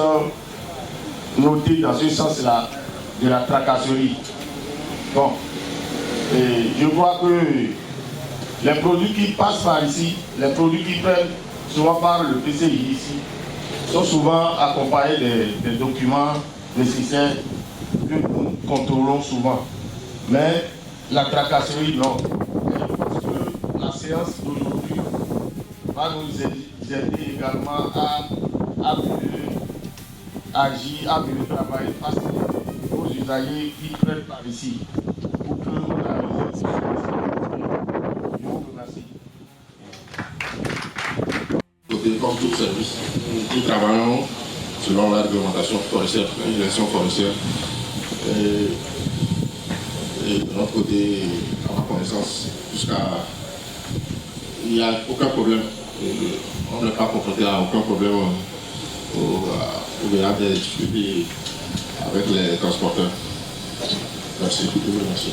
noter dans ce sens-là de la tracasserie. Bon, et je crois que les produits qui passent par ici, les produits qui prennent souvent par le PCI ici, sont souvent accompagnés des documents nécessaires que nous contrôlons souvent. Mais la tracasserie, non. Je pense que la séance d'aujourd'hui va nous aider également à mieux agir, à mieux travailler face aux usagers qui prennent par ici pour que la réussite. Je vous remercie. Comme tout service, nous travaillons selon la réglementation forestière, la législation forestière. Et de notre côté, à ma connaissance, il n'y a aucun problème. On n'est pas confronté à aucun problème au delà des difficultés avec les transporteurs. Merci. Merci.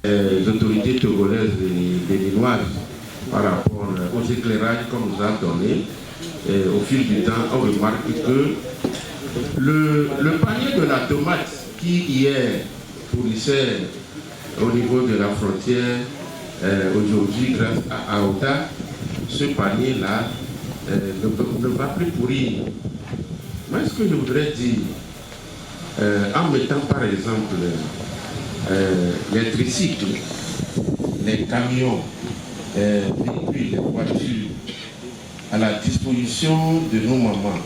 Les autorités togolaises et béninoises par rapport aux éclairages qu'on nous a donnés, au fil du temps, on remarque que le panier de la tomate qui hier fournissait au niveau de la frontière, aujourd'hui grâce à Aouda, ce panier-là ne va plus pourrir. Mais ce que je voudrais dire, en mettant par exemple les tricycles les camions, les véhicules, les voitures à la disposition de nos mamans,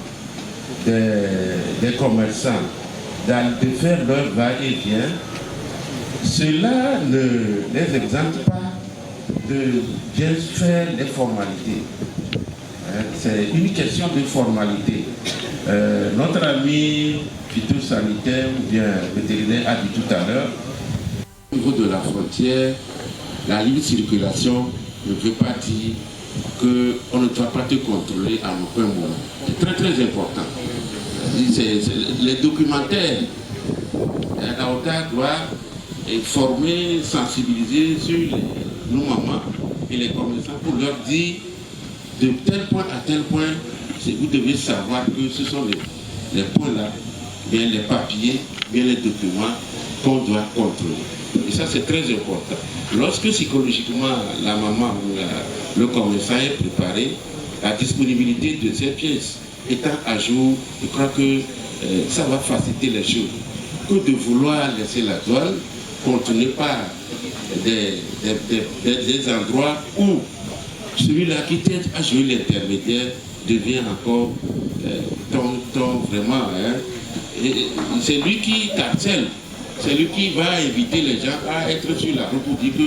des commerçants, de faire leur va-et-vient, cela ne les exempte pas de bien faire les formalités. C'est une question de formalité. Notre ami phytosanitaire ou bien vétérinaire a dit tout à l'heure, au niveau de la frontière, la libre circulation ne veut pas dire qu'on ne doit pas te contrôler à aucun moment. C'est très très important. Les documentaires, la OTA doit former, sensibiliser sur nos mamans et les commerçants pour leur dire de tel point à tel point, vous devez savoir que ce sont les points-là, bien les papiers, bien les documents qu'on doit contrôler. Et ça, c'est très important. Lorsque psychologiquement, la maman ou le commerçant est préparé, la disponibilité de ces pièces étant à jour, je crois que ça va faciliter les choses. Que de vouloir laisser la douane, qu'on ne pas des endroits où celui-là qui t'aide à jouer l'intermédiaire devient encore vraiment... c'est lui qui t'harcèle. C'est lui qui va inviter les gens à être sur la route pour dire que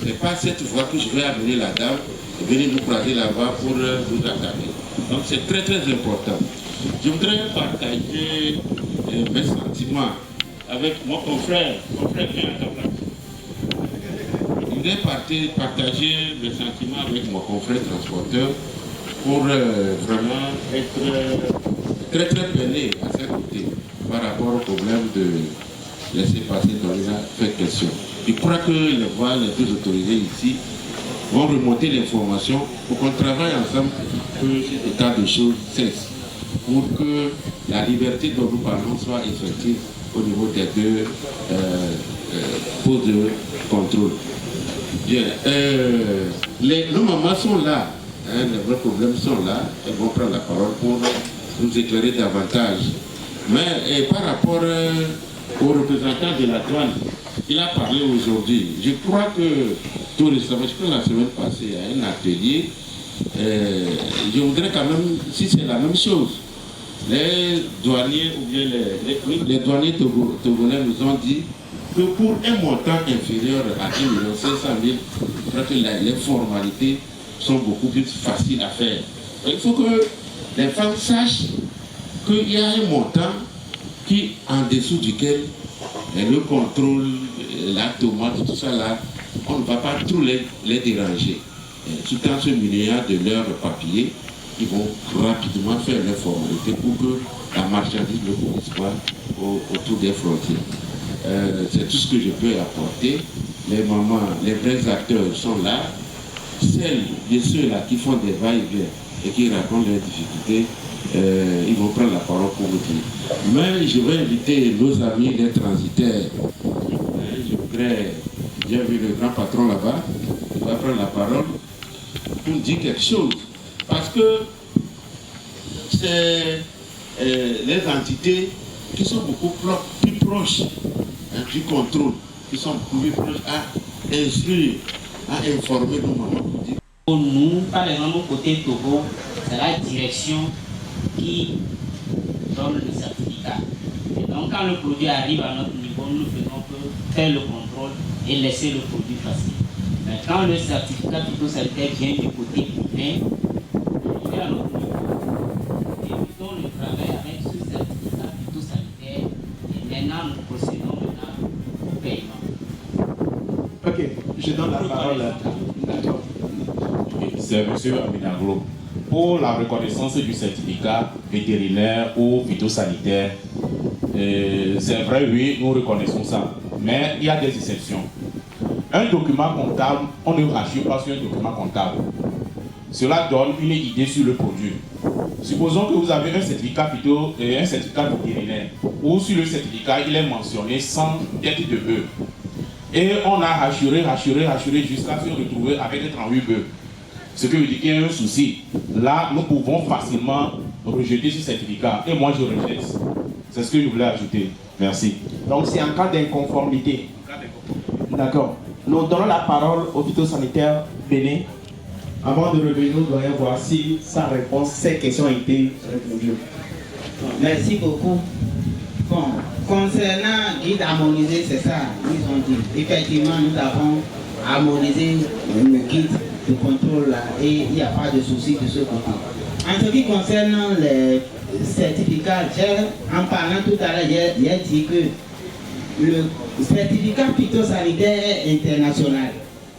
c'est pas cette fois que je vais amener la dame, venez nous croiser là-bas pour vous attaquer. Donc c'est très très important. Je voudrais partager mes sentiments avec mon confrère vient à ta place. Je voudrais partager mes sentiments avec mon confrère transporteur pour vraiment être très très peiné à ses côtés par rapport au problème de laisser passer dans les fait question. Je crois que les deux autorités ici vont remonter l'information pour qu'on travaille ensemble pour que cet état de choses cesse, pour que la liberté dont nous parlons soit effective au niveau des deux postes de contrôle. Bien, nos mamans sont là, les vrais problèmes sont là, elles vont prendre la parole pour nous éclairer davantage. Mais par rapport au représentant de la douane, il a parlé aujourd'hui. Je crois que tout récemment, je crois la semaine passée, à un atelier, je voudrais quand même, si c'est la même chose, les douaniers ou bien les douaniers togolais nous ont dit que pour un montant inférieur à 1 500 000, je crois que les formalités sont beaucoup plus faciles à faire. Il faut que les femmes sachent qu'il y a un montant qui, en dessous duquel le contrôle, la tomate, tout ça là, on ne va pas trop les déranger. Tout en se muniant de leurs papiers, ils vont rapidement faire leurs formalités pour que la marchandise ne course pas autour des frontières. C'est tout ce que je peux apporter. Les mamans, les vrais acteurs sont là. Celles et ceux-là qui font des va-et-vient et qui racontent leurs difficultés, ils vont prendre la parole pour vous dire. Mais je vais inviter nos amis les transitaires. Je voudrais, j'ai vu le grand patron là-bas, il va prendre la parole pour dire quelque chose. Parce que c'est les entités qui sont beaucoup plus proches du contrôle, qui sont beaucoup plus proches à instruire, à informer nos mamans. Pour nous, par exemple, au côté Togo, c'est la direction qui donne le certificat. Et donc, quand le produit arrive à notre niveau, nous ne faisons que faire le contrôle et laisser le produit passer. Mais quand le certificat phytosanitaire vient du côté privé, il est à notre niveau. Évitons le travail avec ce certificat phytosanitaire et maintenant nous procédons au paiement. Ok, je donne la parole. D'accord. C'est M. Aminaglo. Pour la reconnaissance du certificat vétérinaire ou phytosanitaire, c'est vrai, oui, nous reconnaissons ça. Mais il y a des exceptions. Un document comptable, on ne rassure pas sur un document comptable. Cela donne une idée sur le produit. Supposons que vous avez un certificat phyto et un certificat vétérinaire, où sur le certificat, il est mentionné 100 têtes de bœufs. Et on a rassuré jusqu'à se retrouver avec 38 bœufs. Ce qui veut dire qu'il y a un souci. Là, nous pouvons facilement rejeter ce certificat. Et moi, je rejette. C'est ce que je voulais ajouter. Merci. Donc, c'est en cas d'inconformité. D'accord. nous donnons la parole au phytosanitaire Bénin avant de revenir au doyen voir si sa réponse, ses questions ont été répondues. Merci beaucoup. Bon, concernant guide harmonisé, c'est ça, ils ont dit. Effectivement, nous avons harmonisé le guide de contrôle là, et il n'y a pas de souci de ce côté. En ce qui concerne les certificats, en parlant tout à l'heure, j'ai dit que le certificat phytosanitaire est international.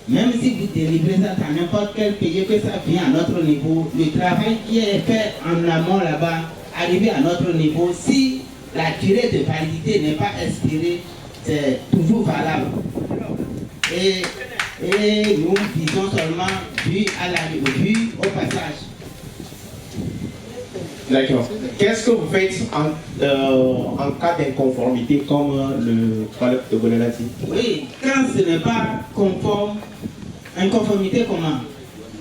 Même si vous délivrez ça dans n'importe quel pays, que ça vient à notre niveau, le travail qui est fait en amont là-bas, arrivé à notre niveau, si la durée de validité n'est pas expirée, c'est toujours valable. Et nous disons seulement vu au passage. D'accord. Qu'est-ce que vous faites en cas d'inconformité, comme le collègue de Golé l'a dit? Oui, quand ce n'est pas conforme, inconformité comment?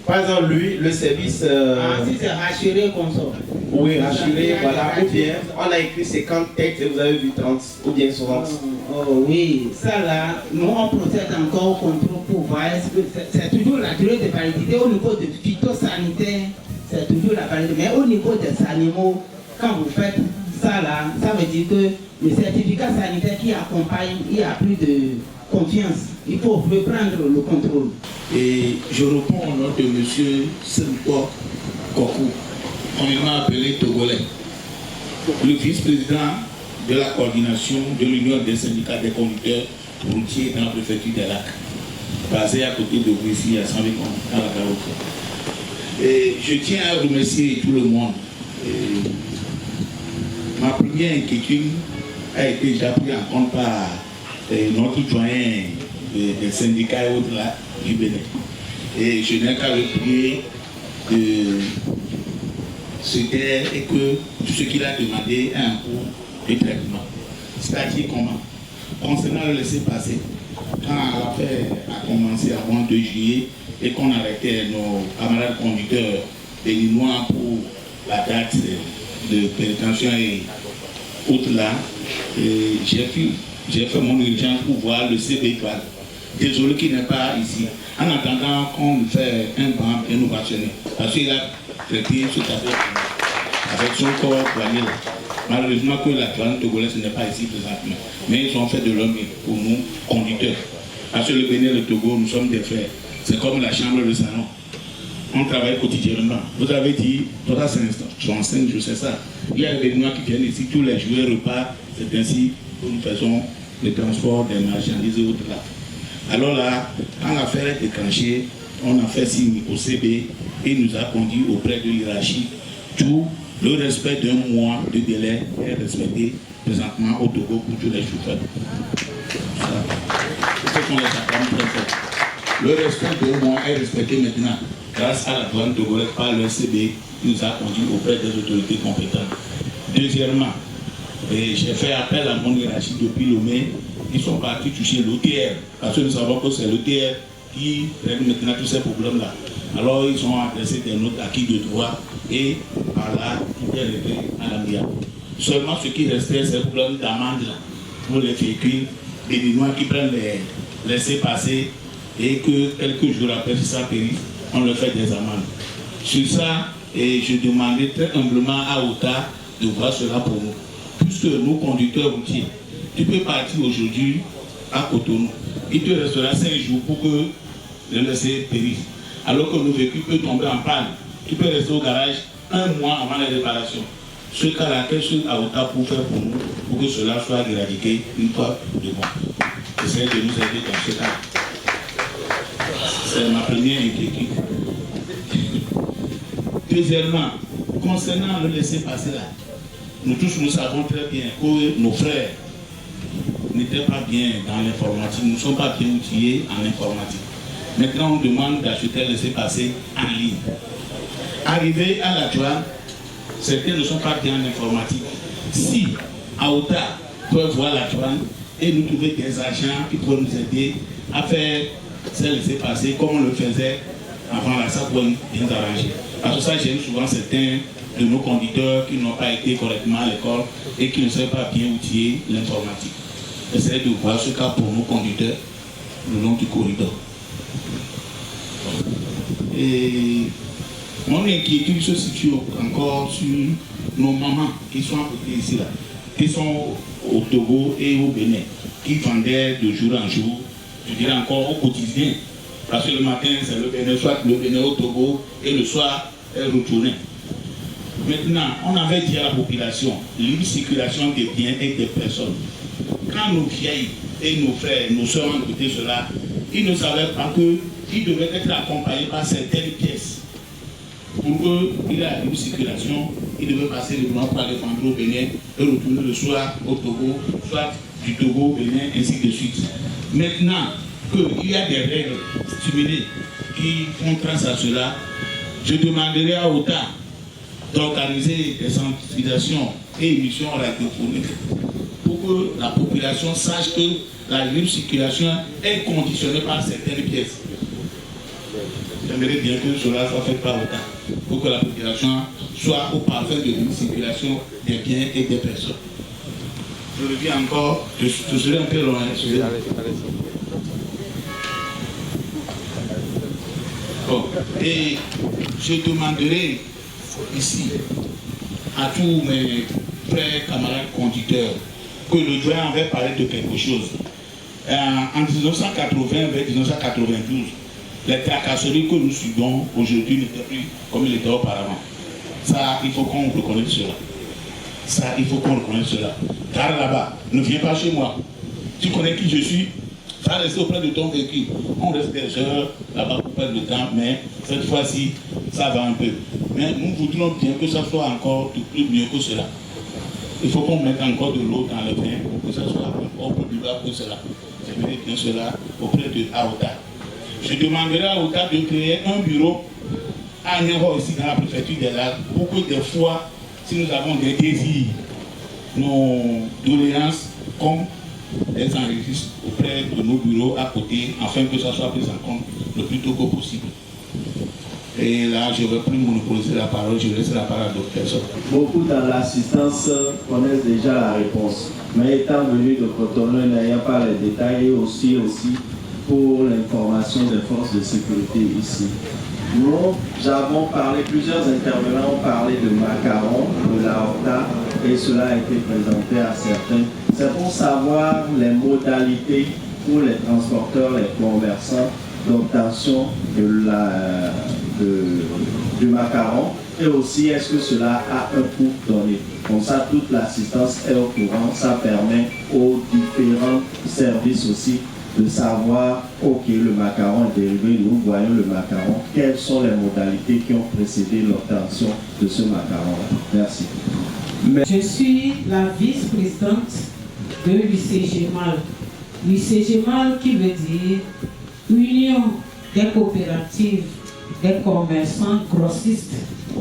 Par exemple, lui, le service... si c'est rassuré comme ça. Oui, rassuré, voilà. Ou bien, on a écrit 50 textes et vous avez vu 30, ou bien 60. Oh oui, ça là, nous on procède encore au contrôle pour voir est-ce que c'est toujours la durée de validité au niveau de phytosanitaire, c'est toujours la validité. Mais au niveau des animaux, quand vous faites ça là, ça veut dire que le certificat sanitaire qui accompagne, il n'y a plus de confiance. Il faut reprendre le contrôle. Et je réponds au nom de M. Senko Kokou, communément appelé Togolais, le vice-président de la coordination de l'Union des syndicats des conducteurs routiers dans la préfecture des Lacs, basé à côté de vous ici à Saint-Vicon, dans la Garoque. Et je tiens à remercier tout le monde. Ma première inquiétude a été déjà prise en compte par notre doyen des syndicats et autres là du Bénin. Et je n'ai qu'à replier de ce terre et que tout ce qu'il a demandé a un cours de traitement. C'est-à-dire comment? Concernant le laisser-passer, quand l'affaire a commencé avant 2 juillet et qu'on arrêtait nos camarades conducteurs béninois pour la date de pénétration et autres là, j'ai fait mon urgence pour voir le CB étoile. Désolé qu'il n'est pas ici. En attendant qu'on lui fait un banc et nous vacciner. Parce qu'il a traité ce affaire avec son corps poigné. Malheureusement que la douane togolaise n'est pas ici présentement. Mais ils ont fait de l'homme pour nous, conducteurs. Parce que le Bénin et le Togo, nous sommes des frères. C'est comme la chambre et le salon. On travaille quotidiennement. Vous avez dit, toi c'est un 5, je sais ça. Il y a des Béninois qui viennent ici tous les jours et repas. C'est ainsi que nous faisons le transport des marchandises et autres là. Alors là, quand l'affaire est déclenchée, on a fait signe au CB et nous a conduit auprès de l'hierarchie. Tout le respect d'un mois de délai est respecté présentement au Togo pour tous les chauffeurs. C'est ce qu'on les attend très fort. Le respect d'un mois est respecté maintenant grâce à la douane togolaise par le CB qui nous a conduit auprès des autorités compétentes. Deuxièmement, j'ai fait appel à mon hiérarchie depuis Lomé. Ils sont partis toucher l'OTR, parce que nous savons que c'est l'OTR qui règle maintenant tous ces problèmes-là. Alors ils ont adressé des notes acquis de droit et par là, tout est réglé à l'amiable. Seulement ce qui restait, c'est le problème d'amende pour les véhicules béninois qui prennent les laissez-passer et que quelques jours après ça périsse, on leur fait des amendes. Sur ça, je demandais très humblement à OTA de voir cela pour nous. Puisque nous, conducteurs routiers, tu peux partir aujourd'hui à Cotonou. Il te restera 5 jours pour que le laisser périr. Alors que le véhicule peut tomber en panne. Tu peux rester au garage 1 mois avant la réparation. Ce cas-là, qu'est-ce à OTA pour faire pour nous, pour que cela soit éradiqué une fois de bon. Essayez de nous aider dans ce cas. C'est ma première inquiétude. Deuxièmement, concernant le laisser-passer là, nous tous nous savons très bien que nos frères n'étaient pas bien dans l'informatique, nous ne sommes pas bien outillés en informatique. Maintenant, on demande d'acheter le laisser-passer en ligne. Arrivé à la douane, certains ne sont pas bien en informatique. Si AOTA peut voir la douane et nous trouver des agents qui pourraient nous aider à faire ce laisser-passer comme on le faisait avant la SAPON bien arrangé. Parce que ça gêne souvent certains de nos conducteurs qui n'ont pas été correctement à l'école et qui ne savent pas bien outiller l'informatique. Essayez de voir ce cas pour nos conducteurs le long du corridor. Et mon inquiétude se situe encore sur nos mamans qui sont à côté ici, là, qui sont au Togo et au Bénin, qui vendaient de jour en jour, je dirais encore au quotidien. Parce que le matin, c'est le Bénin, soit le Bénin au Togo, et le soir, elle retournait. Maintenant, on avait dit à la population, libre circulation des biens et des personnes. Quand nos vieilles et nos frères, nos soeurs ont écouté cela, ils ne savaient pas qu'ils devaient être accompagnés par certaines pièces. Pour eux, il y a la libre circulation, ils devaient passer le mois pour aller vendre au Bénin et retourner le soir au Togo, soit du Togo au Bénin, ainsi de suite. Maintenant qu'il y a des règles stimulées qui font trace à cela, je demanderai à OTA d'organiser des sensibilisations et émissions radiophoniques pour que la population sache que la libre circulation est conditionnée par certaines pièces. J'aimerais bien que cela soit fait par OTA pour que la population soit au parfum de libre circulation des biens et des personnes. Je reviens encore, je serai un peu loin. Bon, et je demanderai ici à tous mes frères, camarades conducteurs que le doyen avait parlé de quelque chose. En 1980 vers 1992, les tracasseries que nous subissons aujourd'hui n'étaient plus comme il était auparavant. Ça, il faut qu'on reconnaisse cela. Ça, il faut qu'on reconnaisse cela. Car là-bas, ne viens pas chez moi. Tu connais qui je suis, va rester auprès de ton véhicule. On reste des heures là-bas pour perdre le temps, mais cette fois-ci, ça va un peu. Mais nous voudrions bien que ça soit encore tout plus mieux que cela. Il faut qu'on mette encore de l'eau dans le vin pour que ça soit encore plus bas que cela. J'aimerais bien cela auprès de AOTA. Je demanderai à AOTA de créer un bureau à Néro ici dans la préfecture des Lacs pour que des fois, si nous avons des désirs, nos doléances, comme les enregistre auprès de nos bureaux à côté, afin que ça soit pris en compte le plus tôt que possible. Et là, je ne vais plus monopoliser la parole, je laisse la parole à d'autres personnes. Beaucoup dans l'assistance connaissent déjà la réponse, mais étant venu de Cotonou, n'ayant pas les détails, et aussi pour l'information des forces de sécurité ici. Nous avons parlé, plusieurs intervenants ont parlé de macarons, de la horta, et cela a été présenté à certains. C'est pour savoir les modalités pour les transporteurs, les commerçants d'obtention du macaron, et aussi est-ce que cela a un coût donné. Comme ça, toute l'assistance est au courant. Ça permet aux différents services aussi de savoir, ok, le macaron est dérivé, nous voyons le macaron, quelles sont les modalités qui ont précédé l'obtention de ce macaron. Merci. Je suis la vice-présidente de l'UCGMAL. L'UCGMAL qui veut dire Union des coopératives, des commerçants grossistes,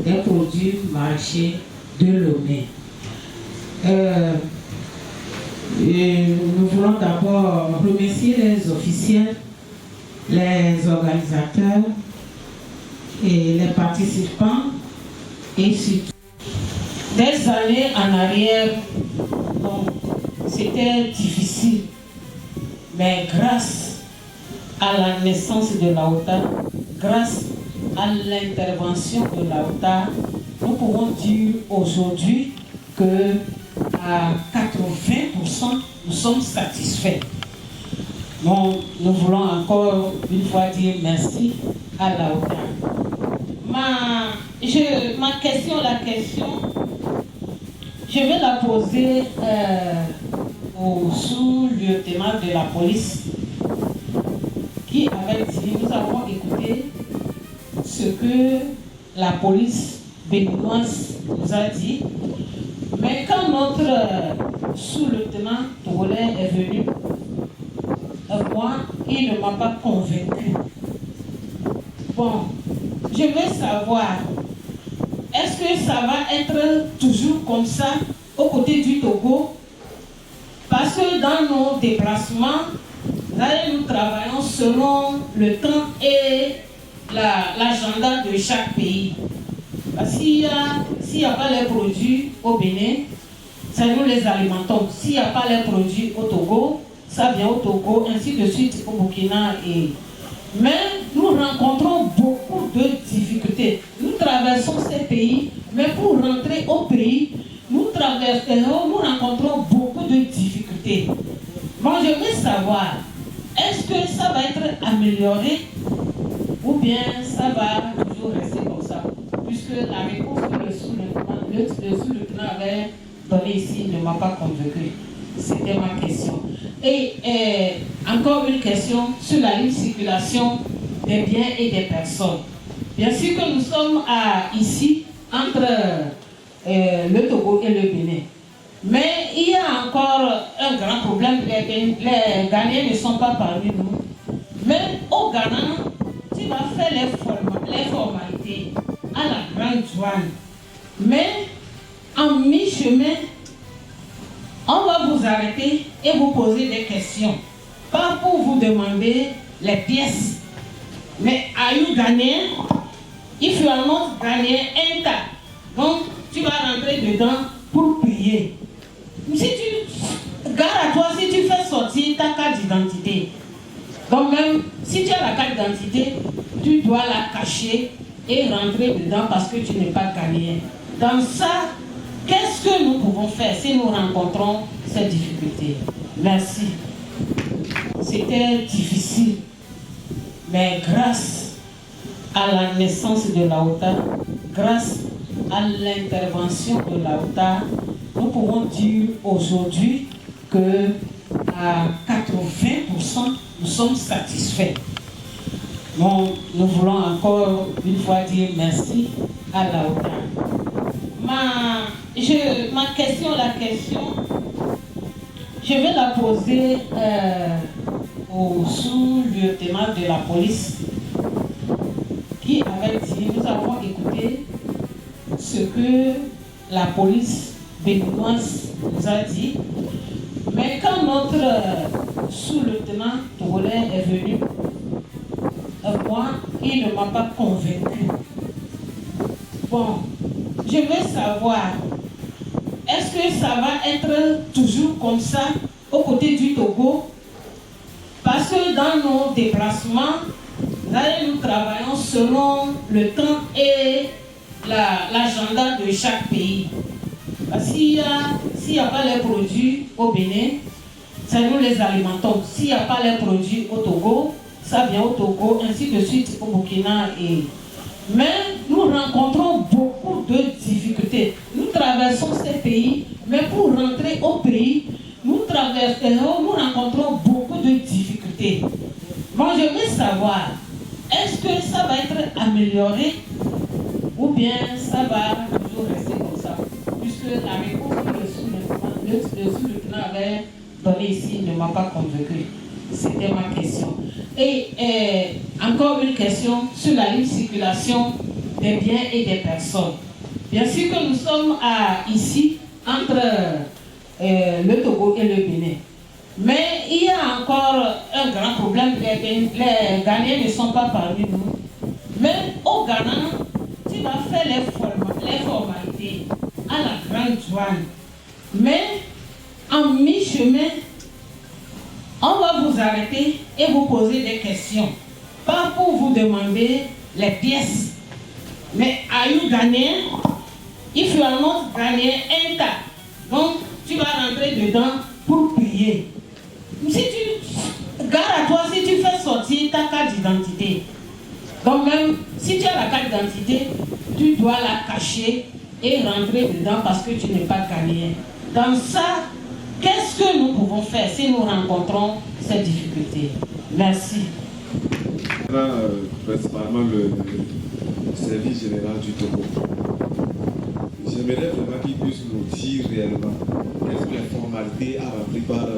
des produits marchés de Lomé. Nous voulons d'abord remercier les officiels, les organisateurs et les participants, et surtout des années en arrière, c'était difficile, mais grâce à la naissance de l'AOTA, grâce à l'intervention de l'AOTA, nous pouvons dire aujourd'hui que à 80%, nous sommes satisfaits. Donc, nous voulons encore une fois dire merci à l'AOTA. Ma question, je vais la poser au sous-lieutenant de la police qui avait dit, nous avons écouté ce que la police béninoise nous a dit, mais quand notre sous-lieutenant togolais est venu, moi, il ne m'a pas convaincu. Bon, je veux savoir, est-ce que ça va être toujours comme ça aux côtés du Togo? Parce que dans nos déplacements, nous travaillons selon le temps et l'agenda de chaque pays. S'il n'y a pas les produits au Bénin, c'est nous les alimentons. S'il n'y a pas les produits au Togo, ça vient au Togo, ainsi de suite au Burkina. Mais nous rencontrons beaucoup de difficultés. Nous traversons ces pays, mais pour rentrer au pays, nous rencontrons beaucoup de difficultés. Bon, je veux savoir, est-ce que ça va être amélioré ou bien ça va toujours rester comme ça? Puisque la réponse que le sous-lieutenant avait donnée ici ne m'a pas convaincu. C'était ma question. Et encore une question sur la libre circulation des biens et des personnes. Bien sûr que nous sommes ici entre le Togo et le Bénin. Mais il y a encore un grand problème. Les Ghanéens ne sont pas parmi nous. Mais au Ghana, tu vas faire les formalités à la grande douane. Mais en mi-chemin, on va vous arrêter et vous poser des questions. Pas pour vous demander les pièces. Mais are you Ghanéen? If you are not Ghanéen, enter. Donc, tu vas rentrer dedans pour prier. Si tu garde à toi, si tu fais sortir ta carte d'identité. Donc même si tu as la carte d'identité, tu dois la cacher et rentrer dedans parce que tu n'es pas Ghanéen. Dans ça, qu'est-ce que nous pouvons faire si nous rencontrons ces difficultés? Merci. C'était difficile, mais grâce à la naissance de l'AOTA, grâce à l'intervention de l'AOTA, nous pouvons dire aujourd'hui que à 80%, nous sommes satisfaits. Donc, nous voulons encore une fois dire merci à l'AOTA. Ma question, je vais la poser au sous-lieutenant de la police qui avait dit, nous avons écouté ce que la police béninoise nous a dit, mais quand notre sous-lieutenant togolais est venu, moi, il ne m'a pas convaincu. Bon, je veux savoir, est-ce que ça va être toujours comme ça aux côtés du Togo? Parce que dans nos déplacements, nous travaillons selon le temps et l'agenda de chaque pays. S'il n'y a pas les produits au Bénin, ça nous les alimentons. S'il n'y a pas les produits au Togo, ça vient au Togo, ainsi de suite au Burkina. Mais nous rencontrons beaucoup de difficultés. Nous traversons ces pays, mais pour rentrer au pays, nous rencontrons beaucoup de difficultés. Bon, je veux savoir, est-ce que ça va être amélioré ou bien ça va toujours rester comme ça? Puisque la réponse que le sous-lieutenant avait donnée ici ne m'a pas convaincu. C'était ma question. Et encore une question sur la libre circulation des biens et des personnes. Bien sûr que nous sommes ici entre le Togo et le Bénin. Mais il y a encore un grand problème. Les Ghanéens ne sont pas parmi nous. Mais au Ghana, tu vas faire les formalités à la grande douane. Mais en mi-chemin, on va vous arrêter et vous poser des questions. Pas pour vous demander les pièces. Mais are you Ghanéen? If you are not Ghanéen, enter. Donc, tu vas rentrer dedans pour prier. Si tu garde à toi, si tu fais sortir ta carte d'identité. Donc même si tu as la carte d'identité, tu dois la cacher et rentrer dedans parce que tu n'es pas Ghanéen. Dans ça, qu'est-ce que nous pouvons faire si nous rencontrons ces difficultés? Merci. Principalement le service général du Togo. J'aimerais vraiment qu'il puisse nous dire réellement quelles sont les formalités à remplir par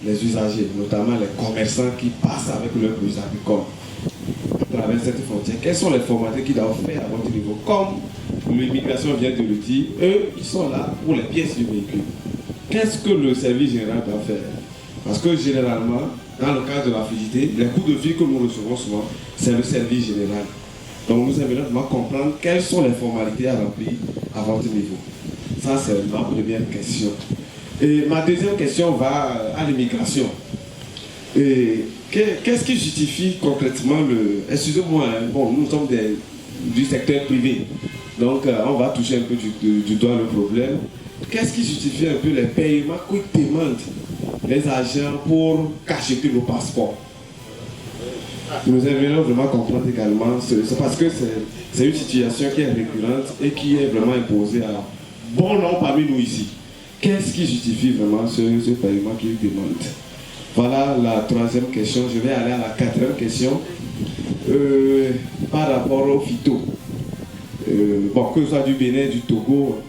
les usagers, notamment les commerçants qui passent avec leurs produits agricoles à travers cette frontière. Quelles sont les formalités qu'ils doivent faire à votre niveau? Comme l'immigration vient de le dire, eux, ils sont là pour les pièces du véhicule. Qu'est-ce que le service général doit faire? Parce que généralement, dans le cadre de la fluidité, les coûts de vie que nous recevons souvent, c'est le service général. Donc nous aimerions vraiment comprendre quelles sont les formalités à remplir à votre niveau. Ça, c'est ma première question. Et ma deuxième question va à l'immigration. Et qu'est-ce qui justifie concrètement le... Excusez-moi, hein, bon, nous sommes du secteur privé, donc on va toucher un peu du doigt le problème. Qu'est-ce qui justifie un peu les paiements que demandent les agents pour cacheter nos passeports? Nous aimerions vraiment comprendre également, c'est parce que c'est une situation qui est récurrente et qui est vraiment imposée à bon nombre parmi nous ici. Qu'est-ce qui justifie vraiment ce paiement qu'ils demandent? Voilà la troisième question. Je vais aller à la quatrième question. Par rapport au phyto. Bon, que ce soit du Bénin, du Togo.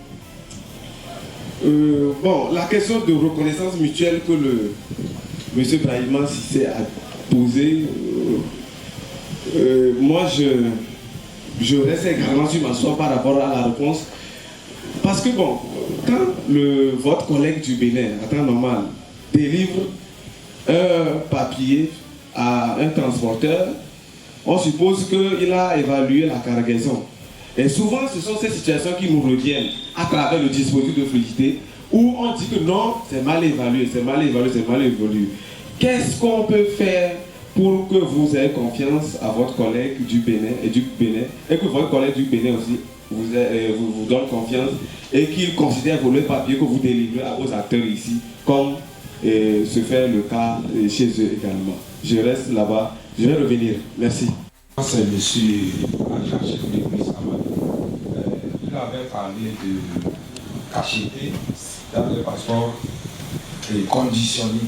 Bon, la question de reconnaissance mutuelle que le M. Brahima Cissé a posée, moi je reste également sur ma soie par rapport à la réponse. Parce que bon, quand votre collègue du Bénin, à temps normal, délivre un papier à un transporteur, on suppose qu'il a évalué la cargaison. Et souvent, ce sont ces situations qui nous reviennent à travers le dispositif de fluidité où on dit que non, c'est mal évalué, c'est mal évalué, c'est mal évalué. Qu'est-ce qu'on peut faire pour que vous ayez confiance à votre collègue du Bénin et que votre collègue du Bénin aussi vous donne confiance et qu'il considère vos papiers que vous délivrez à vos acteurs ici comme se fait le cas chez eux également. Je reste là-bas, je vais revenir. Merci. C'est M. Agent chef de police Amadou. Il avait parlé de cacheter dans le passeport et conditionné.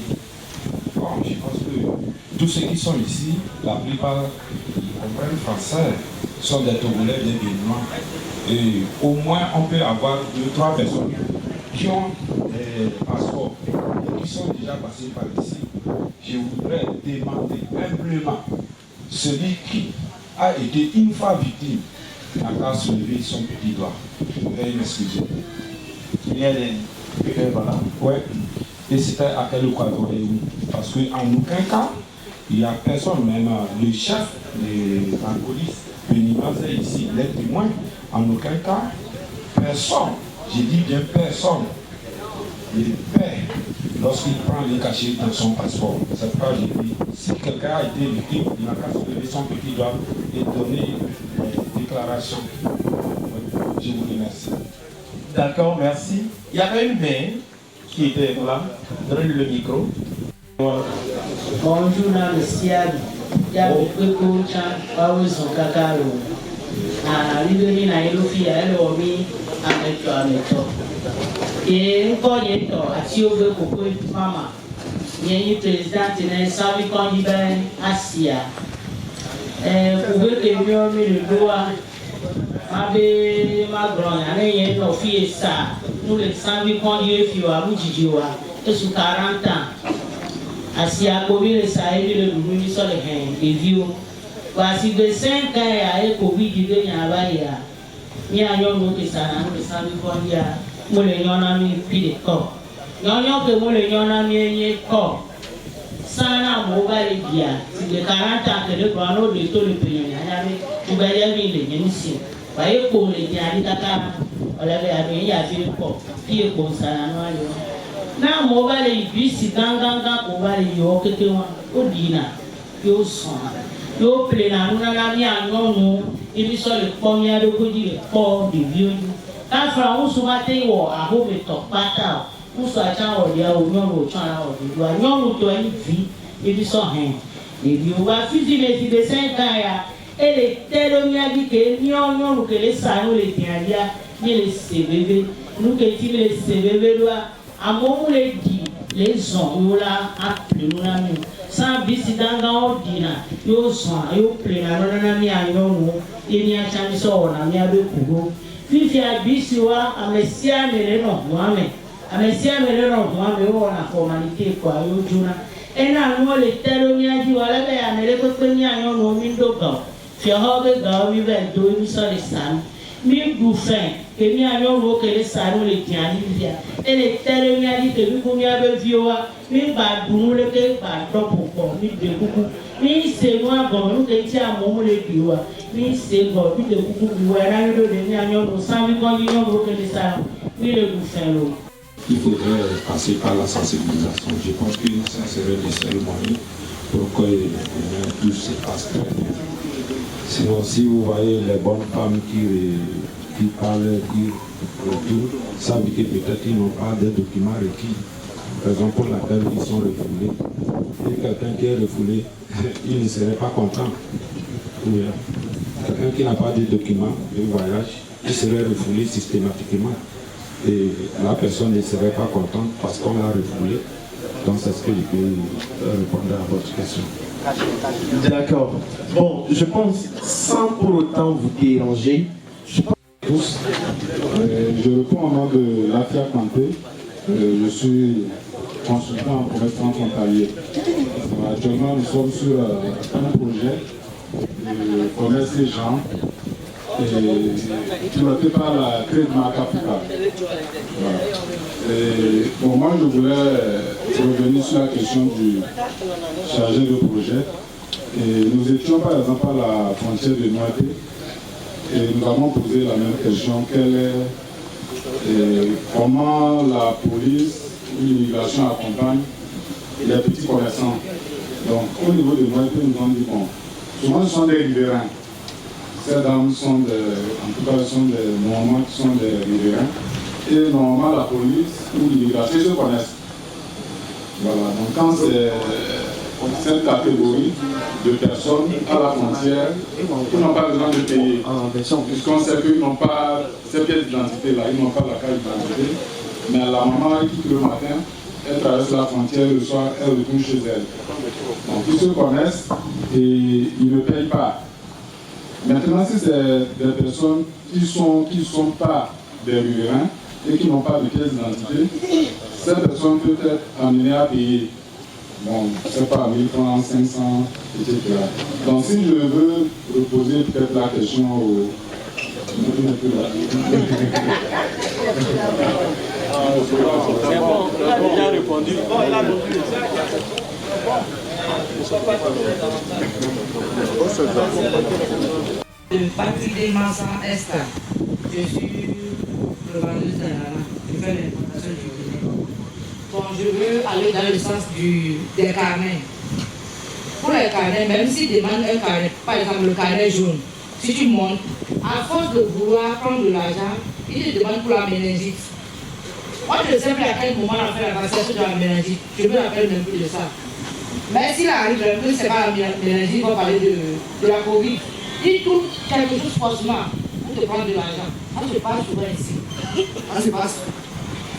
Bon, je pense que tous ceux qui sont ici, la plupart qui comprennent français, sont des Togolais, des Béninois. Et au moins, on peut avoir 2-3 personnes qui ont des passeports et qui sont déjà passés par ici. Je voudrais demander humblement celui qui a été une fois victime n'a qu'à soulever son petit doigt. Veuillez m'excuser. Voilà. Ouais. Et c'était à quel occasion? Parce qu'en aucun cas, il n'y a personne, même le chef de la police béninoise ici, les témoins, en aucun cas, personne, j'ai dit bien personne, ne paie lorsqu'il prend les cachets dans son passeport. C'est pourquoi j'ai dit, si quelqu'un a été victime, il n'a qu'à se lever son petit doigt et donner une déclaration. Je vous remercie. D'accord, merci. Il y avait une main qui était là. Donnez le micro. Bonjour, monsieur. Il y a beaucoup de gens qui sont cacao. L'idée n'a pas été faite avec toi. Et quand il y a un petit peu de maman, il y a une présidente qui est savie quand il est assis. Pour que les mieux le doigt, ma grande, il y a une fille ça. Nous les savons quand il est fille à Boudjiwa, et sous 40 ans. Assis à Covid, ça a été le boulot sur les vieux. Voici de 5 ans, il y a eu Covid, il y a il y a un homme qui s'en a quand il y a moi les gens ont mis pile de corps. Ils ont que moi les gens ont mis corps. Ça n'a pas été bien. C'est de 40 ans que le grand de tout le pays. Il y avait tout bien mis les gens. Voyez pour les gens qui on avait amené il y a le corps. Qui est comme ça là non. Na mobile les bus ganga mobile yo que tu o dina yo son. Yo plena nous na mi anonu. Il sont les premiers de dire les corps de vieux. Quand France ou matin ou à home et top pata ou soit au dia ou non au chana ou doit non ou toi une vie et ils sont rien et puis on va fusionner de 5 ans et les télomia dit que non que les salons les tiens ni les CBB nous que tu les CBB doit à moment les dit les gens ou là appelé nous la nous sans bisi dans ordina yo son yo plena na mi anyo et ni a chami so na mi abe kugo Fifi abisiwa amesia meleno mwame. Amesia meleno mwame wana formalité kwa yojuna. Ena ngole telo miaji wala be ameleko kwenya nyono mindoka. Fiahobe gawi be do mi sole san. Mi bufen ke mi anyono ke le sanu le tiani via. Ele telo miaji ke mi kumia be viowa. Mi ba dunule ke ba topo ko mi de kuku. Mi se moi bon nous ke ti amomu le biwa. Mi se go mi de kuku biwa na ndo de mi anyono san mi ko nyono ke le sanu. Mi le bufen lo. Il faudrait passer par la sensibilisation. Je pense que ça serait le seul moyen pour que tout se passe très bien. Sinon, si vous voyez les bonnes femmes qui parlent, qui retournent, ça veut dire que peut-être qu'ils n'ont pas de documents requis, raison pour laquelle ils sont refoulés. Et quelqu'un qui est refoulé, il ne serait pas content. Quelqu'un qui n'a pas de documents de voyage, il serait refoulé systématiquement. Et la personne ne serait pas contente parce qu'on l'a refoulé. Donc c'est ce que je peux répondre à votre question. D'accord. Bon, je pense, sans pour autant vous déranger, je pense tous. Je réponds au nom de Lafia Kanté. Je suis consultant en commerce transfrontalier. Actuellement, nous sommes sur un projet de commerce des gens piloté par la Trademark Africa. Voilà. Bon, moi, je voulais revenir sur la question du chargé de projet. Et nous étions par exemple à la frontière de Noité et nous avons posé la même question, comment la police ou l'immigration accompagne les petits commerçants. Donc au niveau de Noité, nous avons dit, bon, souvent ce sont des riverains. Ces dames sont en tout cas, sont des moments qui sont des riverains. Et normalement la police ou l'immigration se connaissent. Voilà, donc quand c'est cette catégorie de personnes à la frontière, ils n'ont pas besoin de payer. Puisqu'on sait qu'ils n'ont pas ces pièces d'identité là, ils n'ont pas la carte d'identité. Mais la maman qui quitte le matin, elle traverse la frontière, le soir, elle retourne chez elle. Donc ils se connaissent et ils ne payent pas. Maintenant, si c'est des personnes qui ne sont pas des riverains et qui n'ont pas de pièces d'identité, ces personnes peuvent être amenées à payer. Bon, c'est pas 1000 francs, 500, etc. Donc si je veux reposer peut-être la question au... C'est bon, il a déjà répondu. Bon, il a répondu. De Patrick de Mansan Est, je suis le vendeuse d'Anana, je fais l'importation du Bénin. Bon, je veux aller dans le sens des carnets. Pour les carnets, même s'ils demandent un carnet, par exemple le carnet jaune, si tu montes, à force de vouloir prendre de l'argent, ils te demandent pour la méningite. Moi, je ne sais plus à quel moment on a fait la vaccination de la méningite. Je me rappelle même plus de ça. Mais s'il arrive un peu, c'est pas la méningite, on va parler de la Covid. Il trouve quelque chose forcément pour te prendre de l'argent. Ça se passe souvent ici. Ça se passe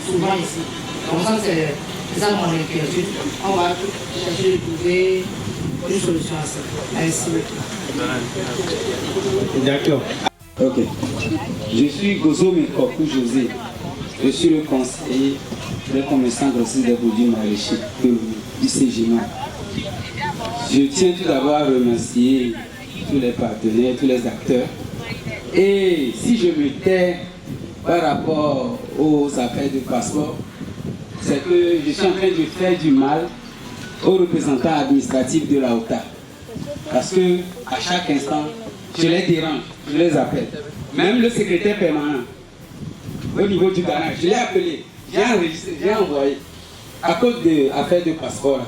souvent ici. Donc ça, c'est ça mon inquiétude. On va chercher de trouver une solution à ça. Merci. D'accord. Ok. Je suis Gozo Mekoku José. Je suis le conseiller des commerçants grossistes des produits maraîchers du CGMA. Je tiens tout d'abord à remercier tous les partenaires, tous les acteurs. Et si je me tais par rapport aux affaires de passeport, c'est que je suis en train de faire du mal aux représentants administratifs de la OTA. Parce que à chaque instant, je les dérange, je les appelle. Même le secrétaire permanent, au niveau du Ghana, je l'ai appelé, j'ai enregistré, j'ai envoyé, à cause de l'affaire de passeport.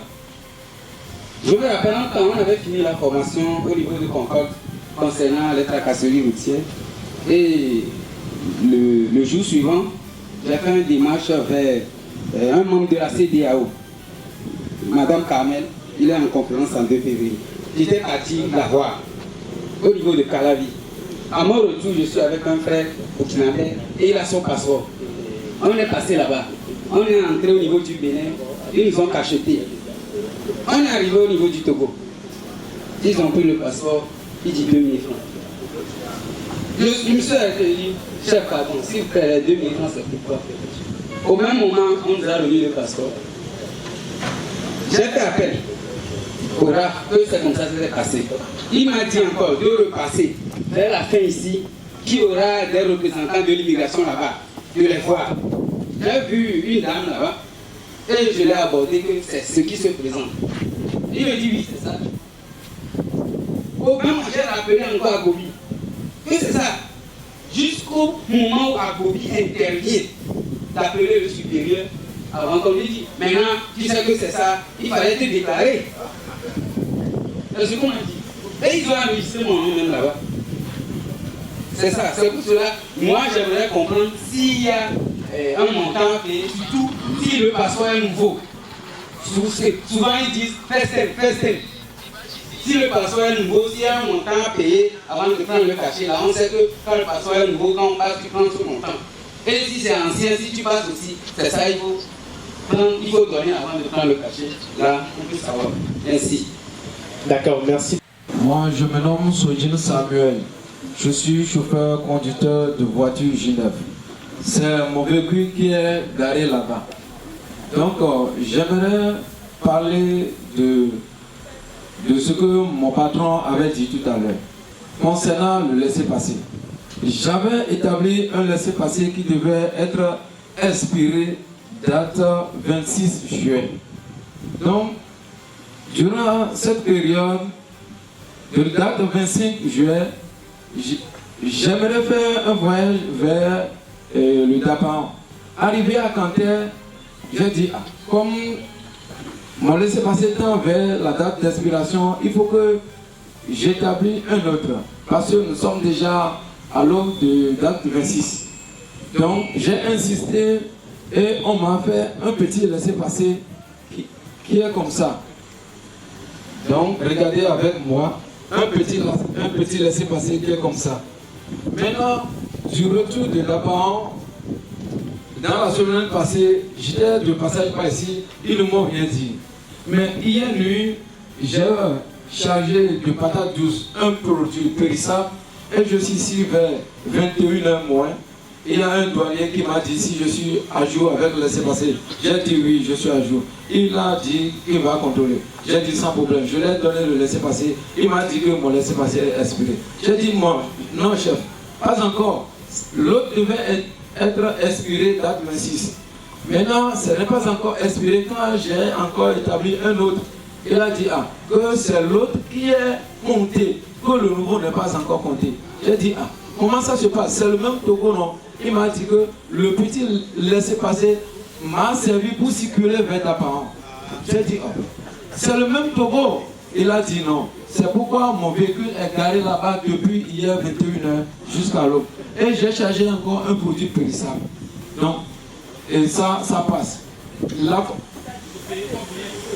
Je me rappelle quand on avait fini la formation au niveau de Concorde concernant les tracasseries routières. Et le jour suivant, j'ai fait une démarche vers un membre de la CDAO, Madame Carmel, il est en conférence en 2 février. J'étais parti la voir au niveau de Calavi. À mon retour, je suis avec un frère burkinabé et il a son passeport. On est passé là-bas. On est entré au niveau du Bénin. Ils nous ont cacheté. On est arrivé au niveau du Togo. Ils ont pris le passeport. Il dit 2000 francs. Je me suis arrêté et dit, chef, pardon, s'il vous plaît, les 2000 francs, c'est pourquoi? Au même moment, on nous a remis le passeport. J'ai fait appel au RAF que c'est comme ça que c'est passé. Il m'a dit encore de repasser vers la fin ici, qu'il y aura des représentants de l'immigration là-bas, de les voir. J'ai vu une dame là-bas et je l'ai abordé que c'est ce qui se présente. Il me dit oui, c'est ça. Au même moment, j'ai rappelé encore à Gobi que c'est ça. Jusqu'au moment où Agobi intervient d'appeler le supérieur avant qu'on lui dit maintenant tu sais que c'est ça, il fallait te déclarer. C'est ce qu'on m'a dit. Et ils ont enregistré mon nom même là-bas. C'est ça, c'est pour cela, moi j'aimerais comprendre s'il y a un montant payé, surtout si le passeport est nouveau. Souvent ils disent fais. Si le passeport est nouveau, s'il y a un montant à payer avant de prendre le cachet, là on sait que quand le passeport est nouveau, quand on passe, tu prends ce montant. Et si c'est ancien, si tu passes aussi, c'est ça, il faut donner avant de prendre le cachet. Là, on peut savoir. Ainsi. D'accord, merci. Moi, je me nomme Sojin Samuel. Je suis chauffeur-conducteur de voiture Genève. C'est mon véhicule qui est garé là-bas. Donc, j'aimerais parler de ce que mon patron avait dit tout à l'heure concernant le laissez-passer. J'avais établi un laissez-passer qui devait être expiré date 26 juin. Donc, durant cette période de date 25 juin, j'aimerais faire un voyage vers le Dapan. Arrivé à Canter, j'ai dit, comme mon laissez-passer tend vers la date d'expiration, il faut que j'établisse un autre. Parce que nous sommes déjà à l'aube de date 26. Donc j'ai insisté et on m'a fait un petit laissez-passer qui est comme ça. Donc regardez avec moi, un petit laissez-passer qui est comme ça. Maintenant, du retour de Dapan, dans la semaine passée, j'étais de passage par ici, ils ne m'ont rien dit. Mais hier nuit, j'ai chargé de patates douces un produit périssable et je suis ici vers 21h moins. Il y a un douanier qui m'a dit si je suis à jour avec le laissez-passer. J'ai dit oui, je suis à jour. Il a dit qu'il va contrôler. J'ai dit sans problème. Je lui ai donné le laissez-passer. Il m'a dit que mon laissez-passer est expiré. J'ai dit non chef, pas encore. L'autre devait être expiré date 26. Maintenant, ce n'est pas encore expiré quand j'ai encore établi un autre. Il a dit que c'est l'autre qui est compté, que le nouveau n'est pas encore compté. J'ai dit comment ça se passe? C'est le même Togo, non? Il m'a dit que le petit laissez-passer m'a servi pour circuler vers ta parent. J'ai dit c'est le même Togo. Il a dit non. C'est pourquoi mon véhicule est garé là-bas depuis hier 21h jusqu'à l'aube. Et j'ai chargé encore un produit périssable. Donc, et ça passe. Là,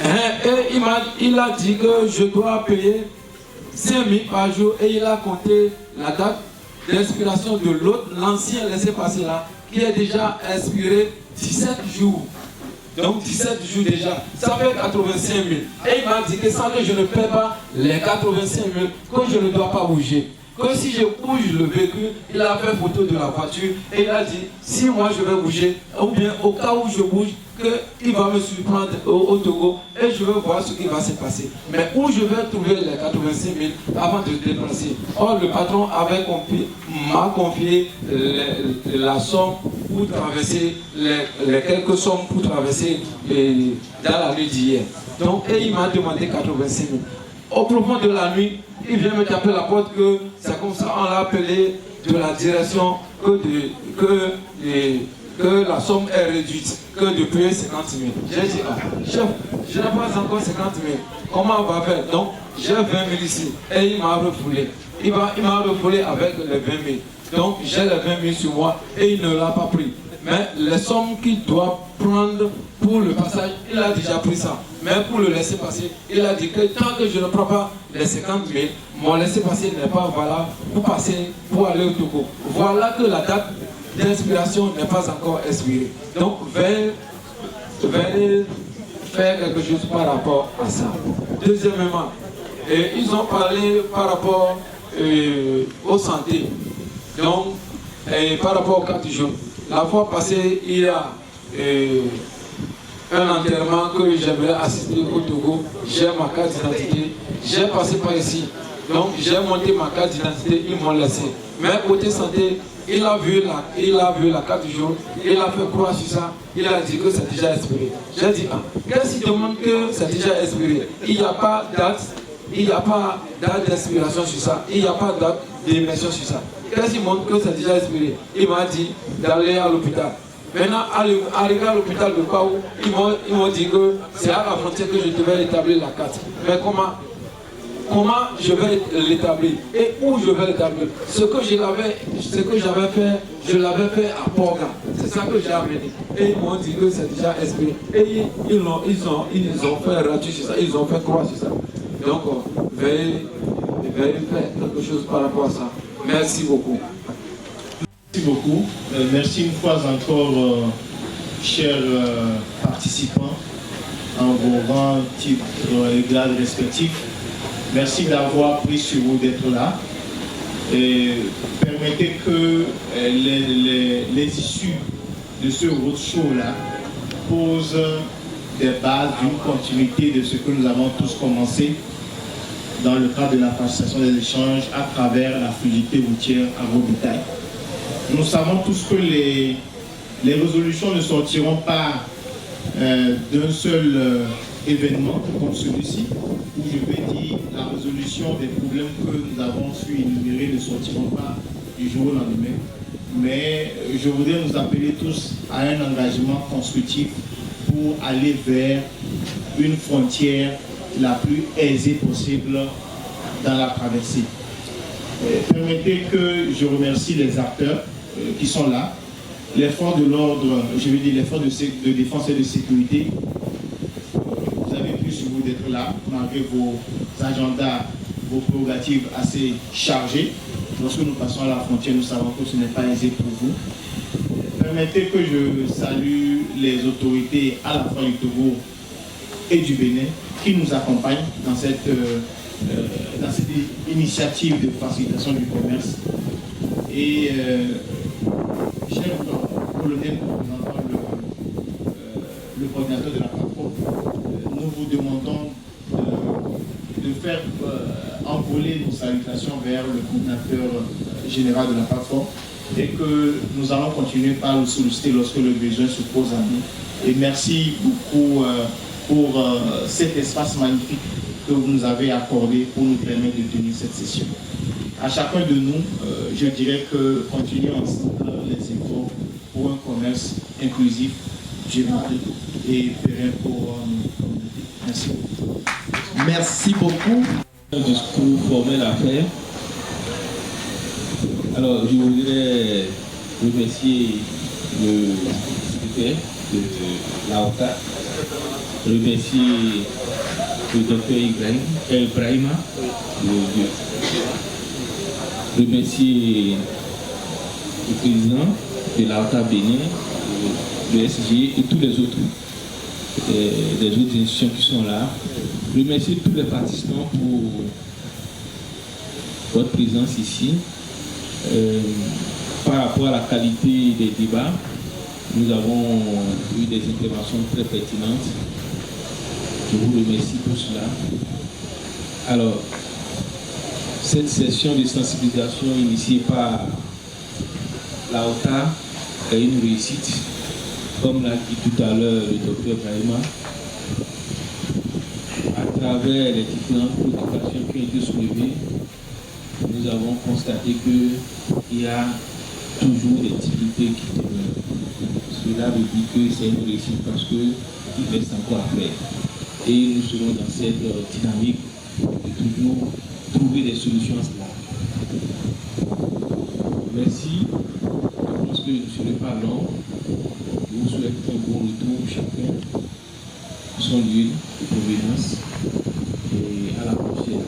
et il a dit que je dois payer 5 000 par jour et il a compté la date d'expiration de l'autre, l'ancien laissez-passer là, qui est déjà expiré 17 jours. Donc 17 jours déjà, ça fait 85 000. Et il m'a dit que sans que je ne paie pas les 85 000, que je ne dois pas bouger. Que si je bouge le véhicule, il a fait photo de la voiture et il a dit si moi je vais bouger, ou bien au cas où je bouge, qu'il va me surprendre au Togo et je vais voir ce qui va se passer. Mais où je vais trouver les 85 000 avant de se déplacer. Or le patron m'a confié la somme pour traverser, les quelques sommes pour traverser dans la nuit d'hier. Donc et il m'a demandé 85 000. Au profond de la nuit, il vient me taper la porte que c'est comme ça, on l'a appelé de la direction que la somme est réduite, que de payer 50 000. J'ai dit, chef, je n'ai pas encore 50 000. Comment on va faire? Donc, j'ai 20 000 ici. Et il m'a refoulé. Il m'a refoulé avec les 20 000. Donc, j'ai les 20 000 sur moi et il ne l'a pas pris. Mais les sommes qu'il doit prendre pour le passage, il a déjà pris ça. Mais pour le laisser passer, il a dit que tant que je ne prends pas les 50 000, mon laisser passer n'est pas valable pour passer, pour aller au Togo. Voilà que la date d'inspiration n'est pas encore expirée. Donc, veuillez faire quelque chose par rapport à ça. Deuxièmement, ils ont parlé par rapport aux santé. Donc, par rapport aux 4 jours. La fois passée, il y a un enterrement que j'aimerais assister au Togo. J'ai ma carte d'identité. J'ai passé par ici. Donc j'ai monté ma carte d'identité, ils m'ont laissé. Mais côté santé, il a vu la carte du jour, il a fait croire sur ça, il a dit que c'est déjà expiré. J'ai dit, qu'est-ce qu'il demande que c'est déjà expiré? Il n'y a pas date d'expiration sur ça, il n'y a pas date d'émission sur ça. Qu'est-ce qu'il montre que c'est déjà expiré? Il m'a dit d'aller à l'hôpital. Maintenant, arrivé à l'hôpital de Pau, ils m'ont dit que c'est à la frontière que je devais établir la carte. Mais comment? comment je vais l'établir et où je vais l'établir. Ce que j'avais fait, je l'avais fait à Porga. C'est ça que j'ai amené. Et ils m'ont dit que c'est déjà expiré. Et ils ont fait rature sur ça, ils ont fait croix sur ça. Donc, veuillez faire quelque chose par rapport à ça. Merci beaucoup. Merci beaucoup. Merci une fois encore, chers participants, en vos rangs, titres et grades respectifs. Merci d'avoir pris sur vous d'être là. Et permettez que les issues de ce roadshow-là posent des bases d'une continuité de ce que nous avons tous commencé dans le cadre de la facilitation des échanges à travers la fluidité routière agro-bétail. Nous savons tous que les résolutions ne sortiront pas d'un seul événement comme celui-ci, où je vais dire la résolution des problèmes que nous avons su énumérer ne sortiront pas du jour au lendemain. Mais je voudrais nous appeler tous à un engagement constructif pour aller vers une frontière la plus aisée possible dans la traversée. Permettez que je remercie les acteurs qui sont là, les forces de l'ordre, je veux dire les forces de défense et de sécurité. Vous avez pu sur vous d'être là, malgré vos agendas, vos prérogatives assez chargées. Lorsque nous passons à la frontière, nous savons que ce n'est pas aisé pour vous. Permettez que je salue les autorités à la fois du Togo et du Bénin qui nous accompagnent dans cette initiative de facilitation du commerce. Et cher colonel représentant le coordinateur de la plateforme, nous vous demandons de faire envoler nos salutations vers le coordinateur général de la plateforme et que nous allons continuer par le solliciter lorsque le besoin se pose à nous. Et merci beaucoup pour cet espace magnifique que vous nous avez accordé pour nous permettre de tenir cette session. À chacun de nous, je dirais que continuons ensemble les efforts pour un commerce inclusif, durable et pérenne pour nos communautés. Merci beaucoup. Merci beaucoup. Un discours formel à faire. Alors, je voudrais remercier le secrétaire de l'AOTA, remercier le docteur Ibrahima, remercier le président de l'AOTA Bénin, le SG et tous les autres, les autres institutions qui sont là. Remercier tous les participants pour votre présence ici. Par rapport à la qualité des débats, nous avons eu des interventions très pertinentes. Je vous remercie pour cela. Alors, cette session de sensibilisation initiée par l'AOTA est une réussite. Comme l'a dit tout à l'heure le docteur Brahima, à travers les différentes préoccupations qui ont été soulevées, nous avons constaté qu'il y a toujours des difficultés qui demeurent. Cela veut dire que c'est une réussite parce qu'il reste encore à faire. Et nous serons dans cette dynamique de toujours trouver des solutions à cela. Merci. Je pense que je ne serai pas long. Je vous souhaite un bon retour chacun à son lieu de provenance et à la prochaine.